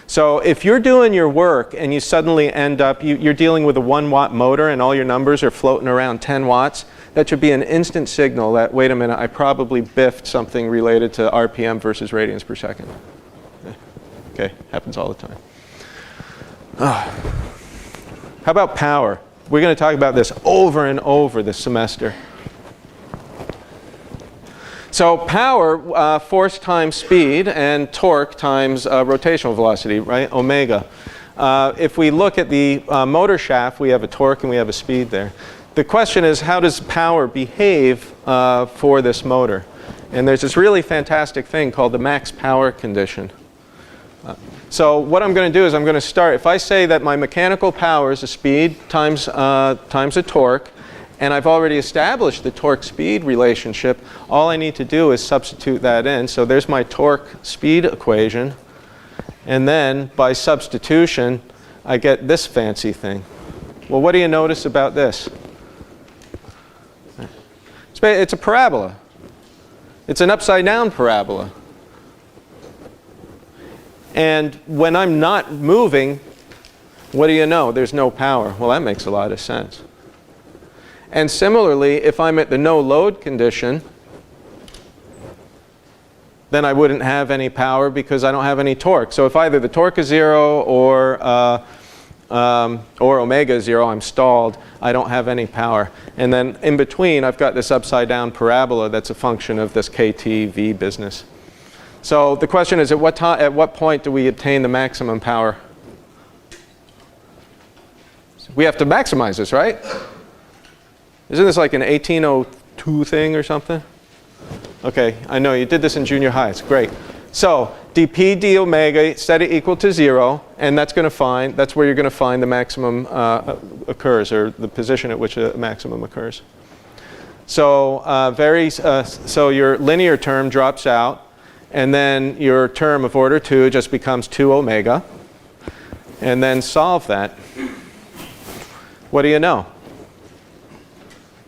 So if you're doing your work and you suddenly end up, you're dealing with a 1-watt motor and all your numbers are floating around 10 watts, that should be an instant signal that, wait a minute, I probably biffed something related to RPM versus radians per second. Okay, happens all the time. How about power? We're going to talk about this over and over this semester. So power, force times speed, and torque times rotational velocity, right? Omega. If we look at the motor shaft, we have a torque and we have a speed there. The question is, how does power behave for this motor? And there's this really fantastic thing called the max power condition. So what I'm going to do is I'm going to start, if I say that my mechanical power is a speed times a torque, and I've already established the torque-speed relationship, all I need to do is substitute that in. So there's my torque-speed equation. And then, by substitution, I get this fancy thing. Well, what do you notice about this? It's a parabola. It's an upside-down parabola. And when I'm not moving, what do you know? There's no power. Well, that makes a lot of sense. And similarly, if I'm at the no load condition, then I wouldn't have any power because I don't have any torque. So if either the torque is 0 or omega is 0, I'm stalled, I don't have any power. And then in between, I've got this upside down parabola that's a function of this KTV business. So the question is, at what point do we obtain the maximum power? We have to maximize this, right? Isn't this like an 1802 thing or something? Okay, I know you did this in junior high. It's great. So dp d omega set it equal to 0, and that's where you're going to find the maximum occurs, or the position at which a maximum occurs. So so your linear term drops out, and then your term of order 2 just becomes 2 omega, and then solve that. What do you know?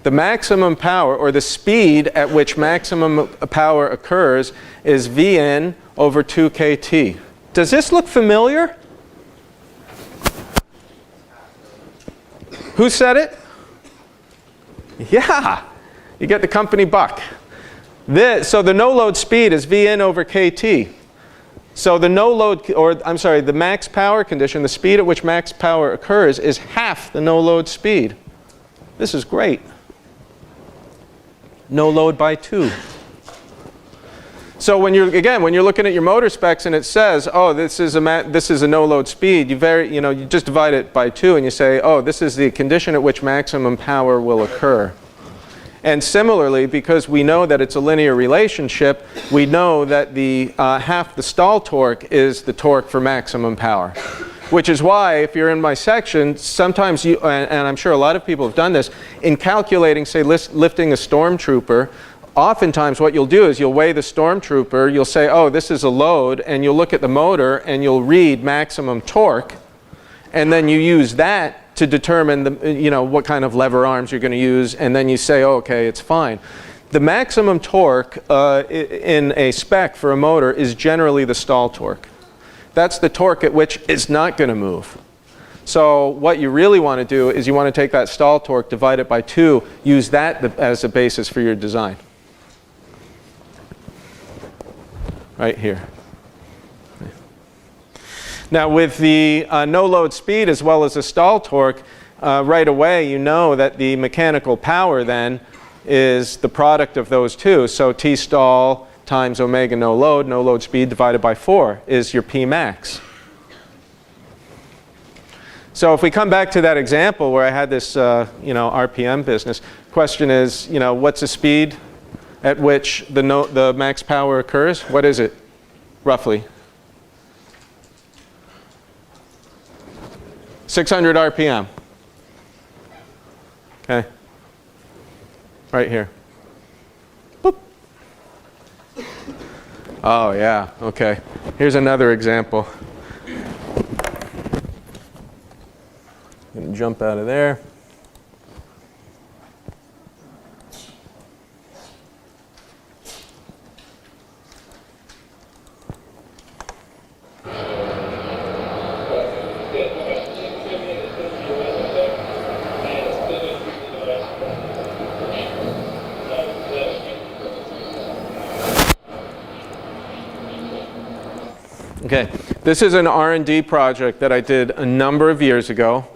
The maximum power, or the speed at which maximum power occurs, is Vn over 2kT. Does this look familiar? Who said it? Yeah, you get the company buck. So the no-load speed is Vn over kT. So the no-load, or I'm sorry, the max power condition, the speed at which max power occurs, is half the no-load speed. This is great. No load by 2. So when you're looking at your motor specs and it says, oh, this is a no load speed, you just divide it by 2 and you say, oh, this is the condition at which maximum power will occur. And similarly, because we know that it's a linear relationship, we know that the half the stall torque is the torque for maximum power. Which is why, if you're in my section, sometimes you, and I'm sure a lot of people have done this, in calculating, say, lifting a stormtrooper, oftentimes what you'll do is you'll weigh the stormtrooper, you'll say, oh, this is a load, and you'll look at the motor and you'll read maximum torque, and then you use that to determine what kind of lever arms you're going to use, and then you say, oh, okay, it's fine. The maximum torque in a spec for a motor is generally the stall torque. That's the torque at which it's not going to move. So what you really want to do is you want to take that stall torque, divide it by 2, use that as a basis for your design. right here. Now with the no load speed as well as the stall torque, right away you know that the mechanical power then is the product of those two. So T stall times omega no load speed divided by 4 is your P max. So if we come back to that example where I had this RPM business, question is, what's the speed at which the max power occurs? What is it, roughly? 600 RPM. Okay. Right here. Boop. Oh, yeah. Okay. Here's another example. Gonna jump out of there. Okay, this is an R&D project that I did a number of years ago.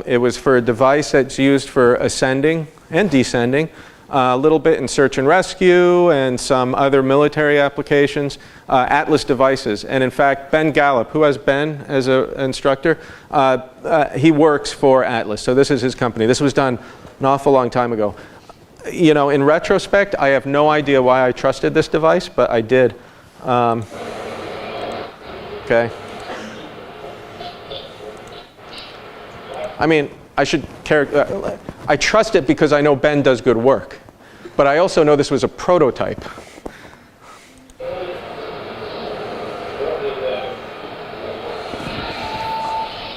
It was for a device that's used for ascending and descending, a little bit in search and rescue and some other military applications, Atlas devices. And in fact, Ben Gallup, who has Ben as an instructor, he works for Atlas. So this is his company. This was done an awful long time ago. In retrospect, I have no idea why I trusted this device, but I did. Okay. I mean, I trust it because I know Ben does good work, but I also know this was a prototype.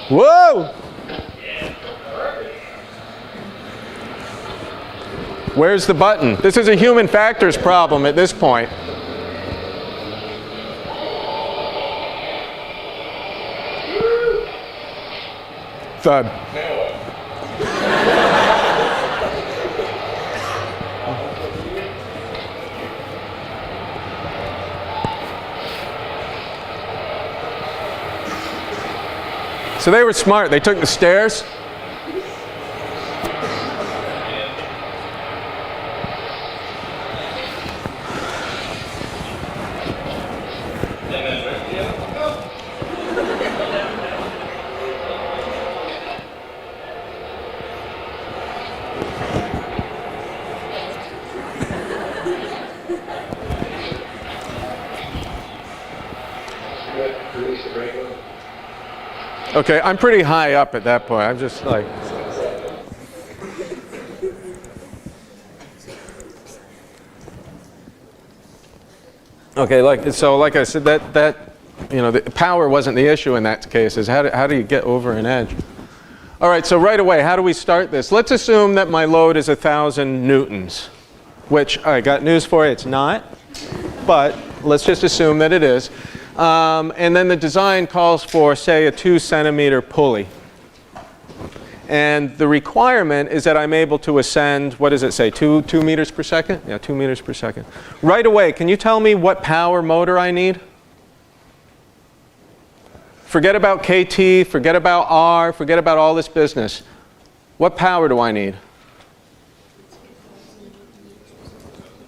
Whoa! Where's the button? This is a human factors problem at this point. Thud. So they were smart. They took the stairs. Okay, I'm pretty high up at that point. I'm just like... Okay, like I said, the power wasn't the issue in that case. Is how do you get over an edge? All right, so right away, how do we start this? Let's assume that my load is 1,000 newtons, which I got news for you, it's not, but let's just assume that it is. And then the design calls for, say, a 2-centimeter pulley. And the requirement is that I'm able to ascend, what does it say, 2 meters per second? Yeah, 2 meters per second. Right away, can you tell me what power motor I need? Forget about KT, forget about R, forget about all this business. What power do I need?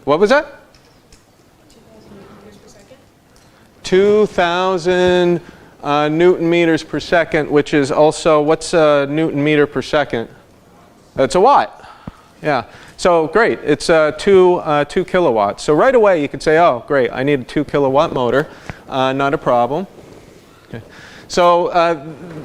What was that? 2,000 Newton meters per second, which is also, what's a Newton meter per second? It's a watt. Yeah. So great. It's 2 kilowatts. So right away you could say, oh, great, I need a 2 kilowatt motor. Not a problem. Okay. So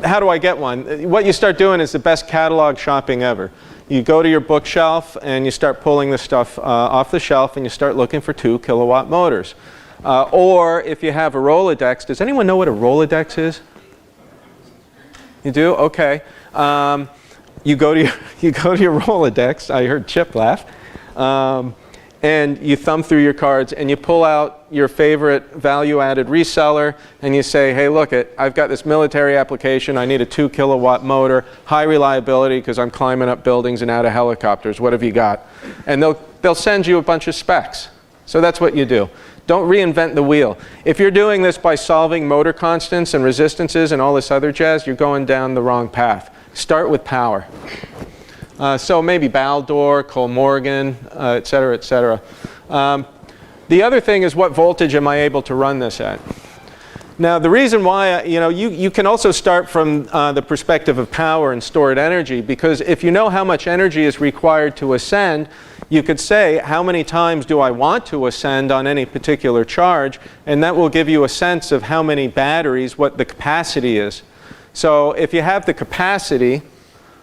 how do I get one? What you start doing is the best catalog shopping ever. You go to your bookshelf and you start pulling the stuff off the shelf and you start looking for 2 kilowatt motors. Or if you have a Rolodex, does anyone know what a Rolodex is? You do? Okay. You go to your Rolodex. I heard Chip laugh. And you thumb through your cards and you pull out your favorite value-added reseller and you say, hey, look, I've got this military application. I need a 2 kilowatt motor, high reliability because I'm climbing up buildings and out of helicopters. What have you got? And they'll send you a bunch of specs. So that's what you do. Don't reinvent the wheel. If you're doing this by solving motor constants and resistances and all this other jazz, you're going down the wrong path. Start with power. So maybe Baldor, Kolmorgan, et cetera, et cetera. The other thing is, what voltage am I able to run this at? Now, the reason why, you can also start from the perspective of power and stored energy, because if you know how much energy is required to ascend, you could say, how many times do I want to ascend on any particular charge? And that will give you a sense of how many batteries, what the capacity is. So if you have the capacity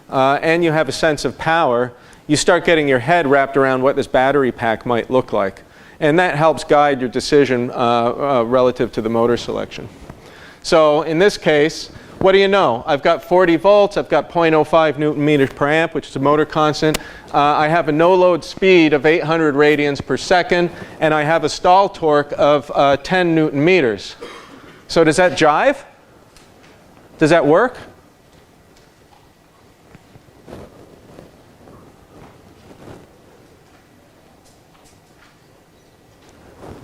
and you have a sense of power, you start getting your head wrapped around what this battery pack might look like. And that helps guide your decision relative to the motor selection. So in this case, what do you know? I've got 40 volts, I've got 0.05 newton meters per amp, which is a motor constant. I have a no-load speed of 800 radians per second, and I have a stall torque of 10 newton meters. So does that jive? Does that work?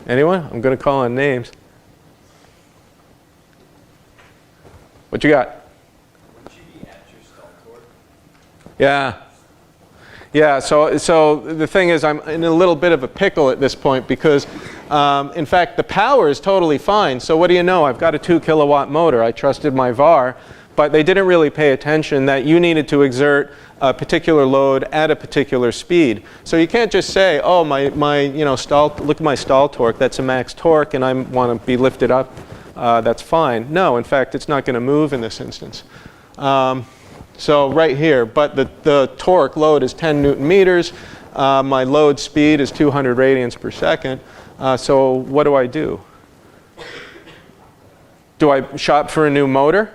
Anyone? I'm going to call on names. What you got? Yeah. Yeah, so the thing is, I'm in a little bit of a pickle at this point because, in fact, the power is totally fine. So what do you know? I've got a 2 kilowatt motor. I trusted my VAR, but they didn't really pay attention that you needed to exert a particular load at a particular speed. So you can't just say, oh, look at my stall torque. That's a max torque, and I want to be lifted up. That's fine. No, in fact, it's not going to move in this instance. So right here, but the torque load is 10 newton meters. My load speed is 200 radians per second. So what do I do? Do I shop for a new motor?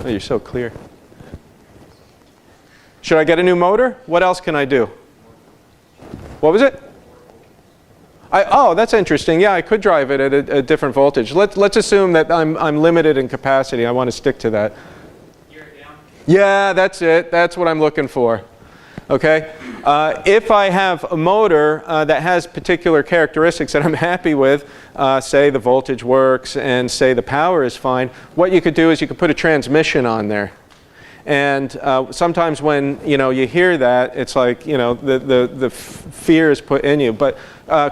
Oh, you're so clear. Should I get a new motor? What else can I do? What was it? Oh, that's interesting. Yeah, I could drive it at a different voltage. Let's assume that I'm limited in capacity. I want to stick to that. Gear it down. Yeah, that's it. That's what I'm looking for. Okay? If I have a motor that has particular characteristics that I'm happy with, say the voltage works and say the power is fine, what you could do is you could put a transmission on there. And sometimes when you hear that, it's like the fear is put in you. But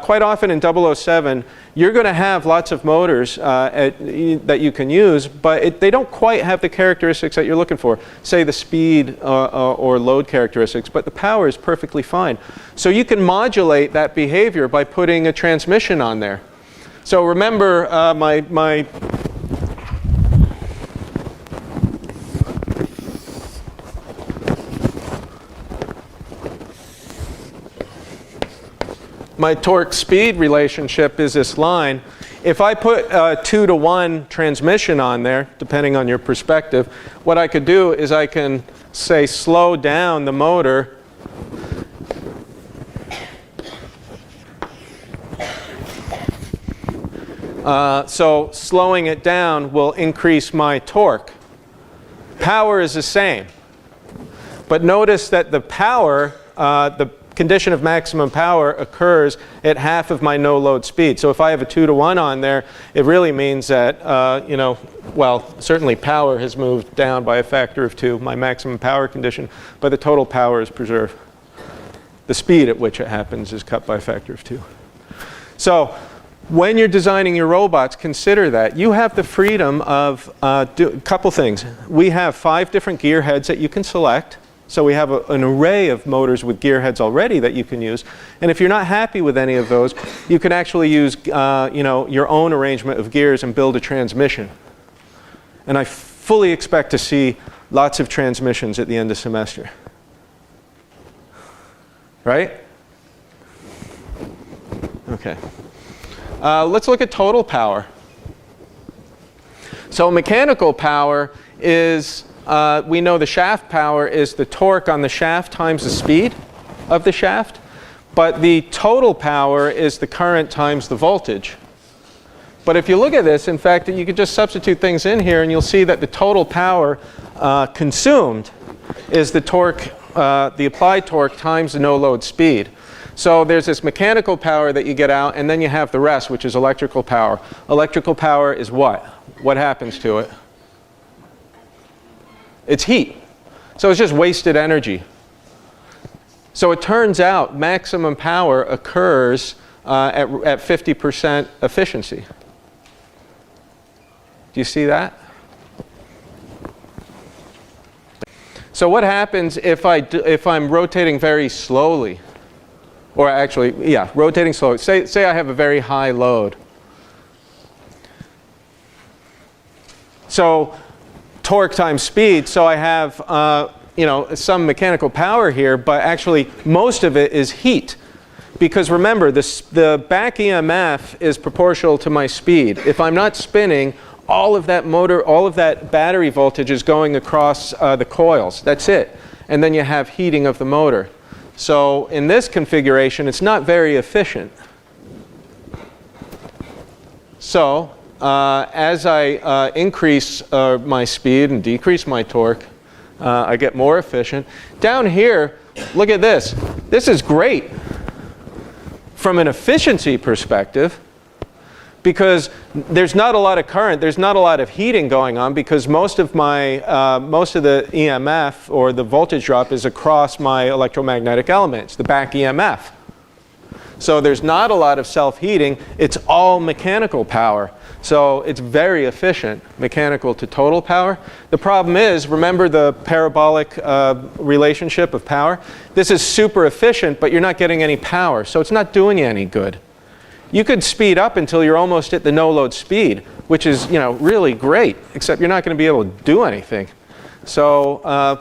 quite often in 007, you're going to have lots of motors that you can use, but they don't quite have the characteristics that you're looking for. Say the speed or load characteristics, but the power is perfectly fine. So you can modulate that behavior by putting a transmission on there. So remember my torque speed relationship is this line. If I put a 2-to-1 transmission on there, depending on your perspective, what I could do is I can say slow down the motor so slowing it down will increase my torque. Power is the same. But notice that the power, the condition of maximum power occurs at half of my no load speed. So if I have a 2-to-1 on there, it really means that, certainly power has moved down by a factor of 2, my maximum power condition, but the total power is preserved. The speed at which it happens is cut by a factor of 2. So when you're designing your robots, consider that. You have the freedom of a couple things. We have 5 different gear heads that you can select. So we have an array of motors with gear heads already that you can use. And if you're not happy with any of those, you can actually use your own arrangement of gears and build a transmission. And I fully expect to see lots of transmissions at the end of semester. Right? Okay. Let's look at total power. So mechanical power is we know the shaft power is the torque on the shaft times the speed of the shaft, but the total power is the current times the voltage. But if you look at this, in fact, you could just substitute things in here and you'll see that the total power consumed is the torque the applied torque times the no-load speed. So there's this mechanical power that you get out, and then you have the rest, which is electrical power. Electrical power is what? What happens to it? It's heat. So it's just wasted energy. So it turns out maximum power occurs at 50% efficiency. Do you see that? So what happens if I'm rotating very slowly? Or actually, yeah, rotating slowly. Say I have a very high load. So torque times speed, so I have some mechanical power here, but actually most of it is heat. Because remember, the back EMF is proportional to my speed. If I'm not spinning, all of that battery voltage is going across the coils. That's it. And then you have heating of the motor. So in this configuration, it's not very efficient. So as I increase my speed and decrease my torque, I get more efficient. Down here, look at this. This is great from an efficiency perspective, because there's not a lot of current, there's not a lot of heating going on, because most of the EMF or the voltage drop is across my electromagnetic elements, the back EMF. So there's not a lot of self-heating, it's all mechanical power. So it's very efficient, mechanical to total power. The problem is, remember the parabolic relationship of power? This is super efficient, but you're not getting any power, so it's not doing you any good. You could speed up until you're almost at the no-load speed, which is, really great, except you're not going to be able to do anything. So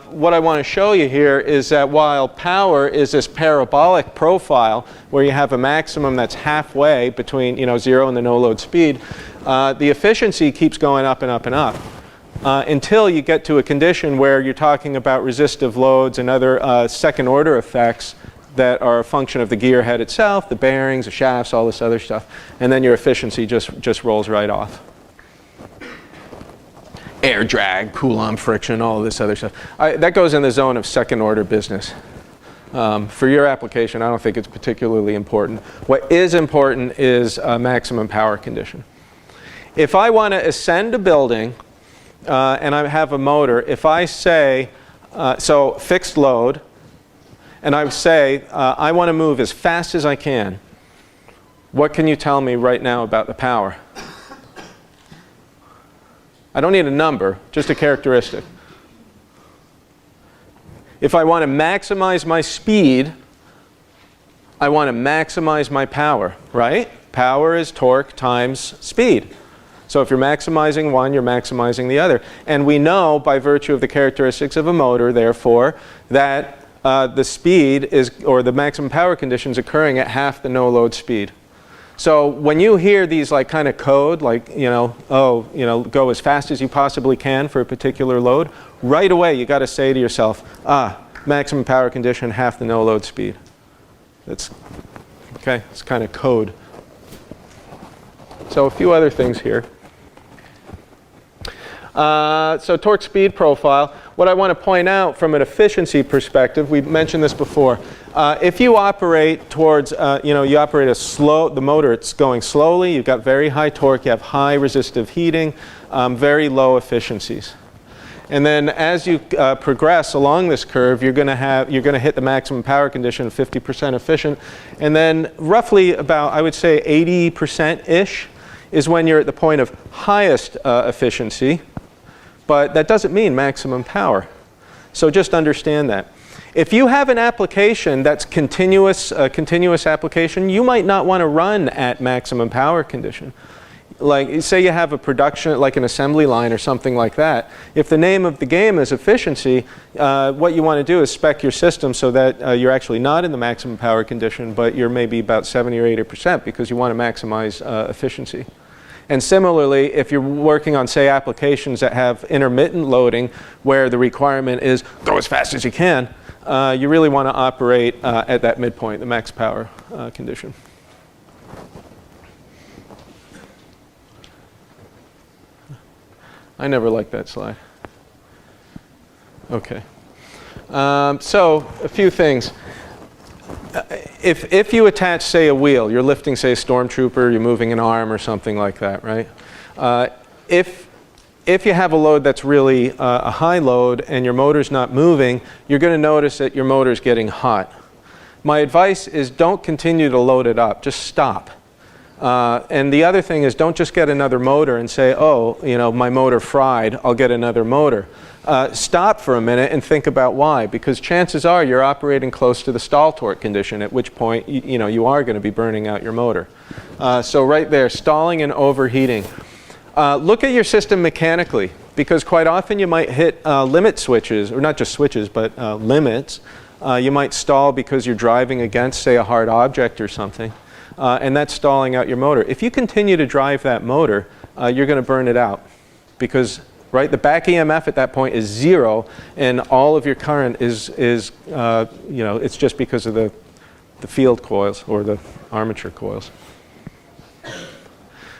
what I want to show you here is that while power is this parabolic profile where you have a maximum that's halfway between 0 and the no-load speed, the efficiency keeps going up and up and up until you get to a condition where you're talking about resistive loads and other second-order effects that are a function of the gear head itself, the bearings, the shafts, all this other stuff, and then your efficiency just rolls right off. Air drag, Coulomb friction, all of this other stuff. That goes in the zone of second-order business. For your application, I don't think it's particularly important. What is important is a maximum power condition. If I want to ascend a building and I have a motor, if I say, so fixed load, and I say, I want to move as fast as I can, what can you tell me right now about the power? I don't need a number, just a characteristic. If I want to maximize my speed, I want to maximize my power, right? Power is torque times speed. So if you're maximizing one, you're maximizing the other. And we know by virtue of the characteristics of a motor, therefore, that the speed is, or the maximum power condition is occurring at half the no-load speed. So when you hear these kind of code, go as fast as you possibly can for a particular load, right away you got to say to yourself, maximum power condition, half the no-load speed. That's, okay, it's kind of code. So a few other things here. So torque speed profile. What I want to point out from an efficiency perspective, we mentioned this before. If you operate towards, you operate the motor, it's going slowly, you've got very high torque, you have high resistive heating, very low efficiencies. And then as you progress along this curve, you're going to hit the maximum power condition of 50% efficient. And then roughly about, I would say 80%-ish is when you're at the point of highest efficiency. But that doesn't mean maximum power. So just understand that. If you have an application that's continuous application, you might not want to run at maximum power condition. Like, say you have a production, like an assembly line or something like that. If the name of the game is efficiency, what you want to do is spec your system so that you're actually not in the maximum power condition, but you're maybe about 70 or 80% because you want to maximize efficiency. And similarly, if you're working on, say, applications that have intermittent loading where the requirement is go as fast as you can, you really want to operate at that midpoint, the max power condition. I never liked that slide. Okay. So a few things. If you attach, say, a wheel, you're lifting, say, a stormtrooper, you're moving an arm or something like that, right? If you have a load that's really a high load and your motor's not moving, you're going to notice that your motor's getting hot. My advice is don't continue to load it up, just stop. And the other thing is don't just get another motor and say, oh, you know, my motor fried, I'll get another motor. Stop for a minute and think about why, because chances are you're operating close to the stall torque condition, at which point you are going to be burning out your motor. So right there, stalling and overheating. Look at your system mechanically, because quite often you might hit limit switches, or not just switches, but limits. You might stall because you're driving against, say, a hard object or something, and that's stalling out your motor. If you continue to drive that motor, you're going to burn it out, because right, the back EMF at that point is 0, and all of your current is it's just because of the field coils or the armature coils.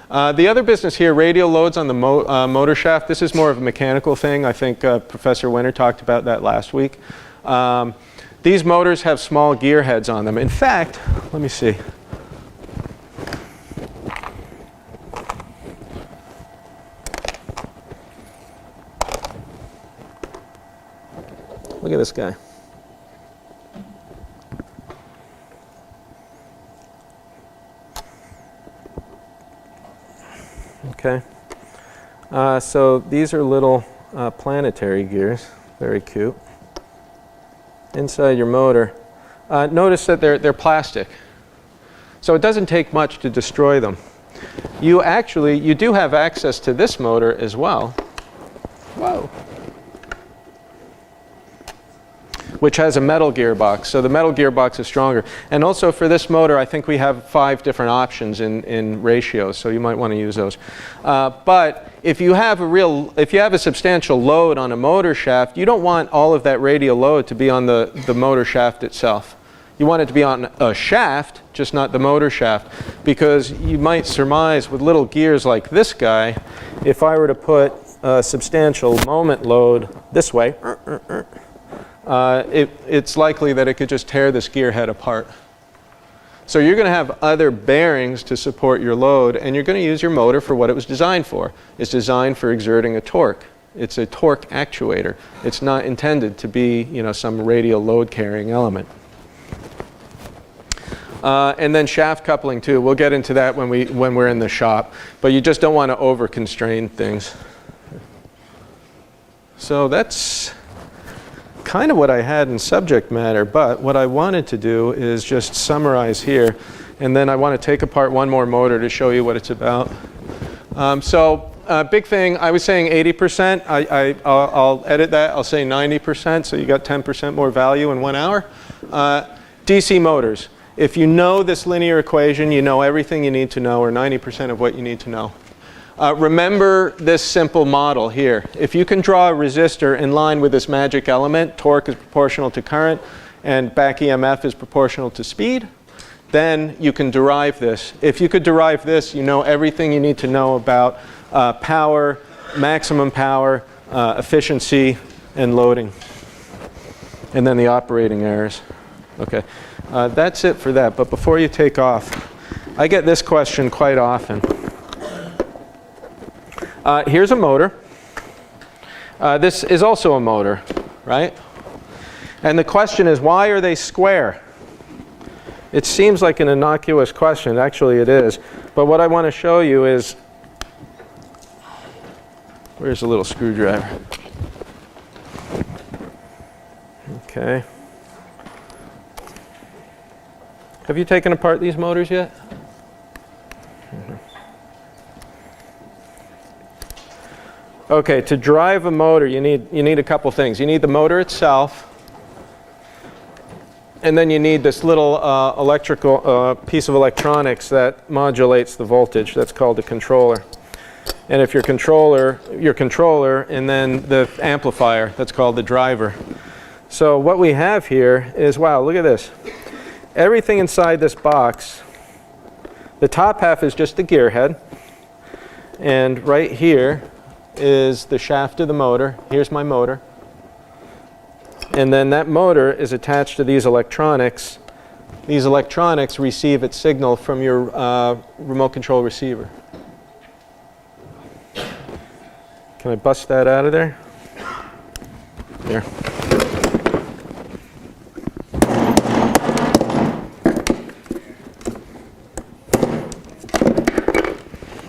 The other business here, radial loads on the motor shaft. This is more of a mechanical thing. I think Professor Winter talked about that last week. These motors have small gear heads on them. In fact, let me see. Look at this guy. Okay. So these are little planetary gears. Very cute. Inside your motor. Notice that they're plastic. So it doesn't take much to destroy them. You do have access to this motor as well. Whoa. Which has a metal gearbox. So the metal gearbox is stronger. And also for this motor, I think we have 5 different options in ratios, so you might want to use those. But if you have a substantial load on a motor shaft, you don't want all of that radial load to be on the motor shaft itself. You want it to be on a shaft, just not the motor shaft, because you might surmise with little gears like this guy, if I were to put a substantial moment load this way, it's likely that it could just tear this gear head apart. So you're going to have other bearings to support your load, and you're going to use your motor for what it was designed for. It's designed for exerting a torque. It's a torque actuator. It's not intended to be, some radial load carrying element. And then shaft coupling too. We'll get into that when we're in the shop, but you just don't want to over constrain things. So that's kind of what I had in subject matter, but what I wanted to do is just summarize here, and then I want to take apart one more motor to show you what it's about. Big thing, I was saying 80%. I'll edit that. I'll say 90%, so you got 10% more value in 1 hour. DC motors. If you know this linear equation, you know everything you need to know, or 90% of what you need to know. Remember this simple model here. If you can draw a resistor in line with this magic element, torque is proportional to current and back EMF is proportional to speed, then you can derive this. If you could derive this, you know everything you need to know about power, maximum power, efficiency, and loading. And then the operating errors. Okay, that's it for that. But before you take off, I get this question quite often. Here's a motor. This is also a motor, right? And the question is, why are they square? It seems like an innocuous question. Actually, it is. But what I want to show you is, where's a little screwdriver? Okay. Have you taken apart these motors yet? Okay, to drive a motor, you need a couple things. You need the motor itself, and then you need this little electrical piece of electronics that modulates the voltage. That's called a controller. And if your controller, and then the amplifier, that's called the driver. So what we have here is, wow, look at this. Everything inside this box, the top half is just the gear head, and right here is the shaft of the motor. Here's my motor. And then that motor is attached to these electronics. These electronics receive its signal from your remote control receiver. Can I bust that out of there? There.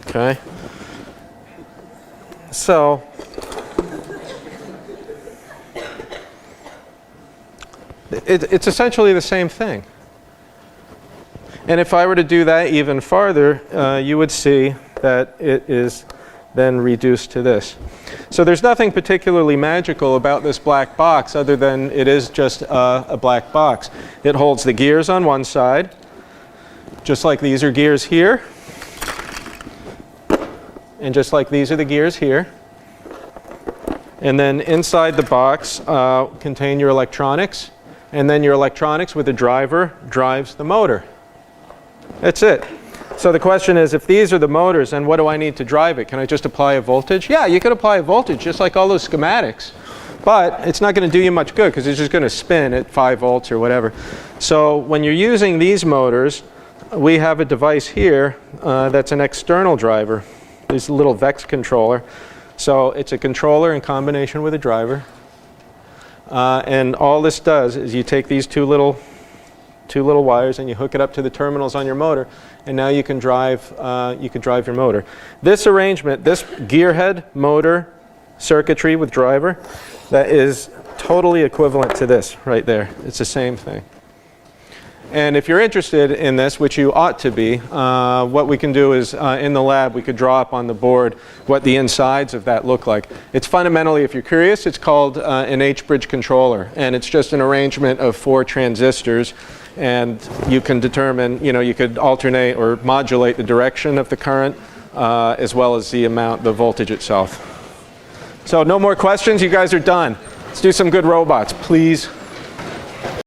Okay. So, it's essentially the same thing. And if I were to do that even farther, you would see that it is then reduced to this. So there's nothing particularly magical about this black box other than it is just a black box. It holds the gears on one side, just like these are gears here. And just like these are the gears here. And then inside the box contain your electronics. And then your electronics with the driver drives the motor. That's it. So the question is, if these are the motors, then what do I need to drive it? Can I just apply a voltage? Yeah, you could apply a voltage just like all those schematics. But it's not going to do you much good because it's just going to spin at 5 volts or whatever. So when you're using these motors, we have a device here that's an external driver. There's a little VEX controller. So it's a controller in combination with a driver. And all this does is you take these two little wires and you hook it up to the terminals on your motor, and now you can drive your motor. This arrangement, this gearhead motor circuitry with driver, that is totally equivalent to this right there. It's the same thing. And if you're interested in this, which you ought to be, what we can do is in the lab we could draw up on the board what the insides of that look like. It's fundamentally, if you're curious, it's called an H-bridge controller, and it's just an arrangement of 4 transistors, and you can determine, you could alternate or modulate the direction of the current as well as the voltage itself. So no more questions, you guys are done. Let's do some good robots, please.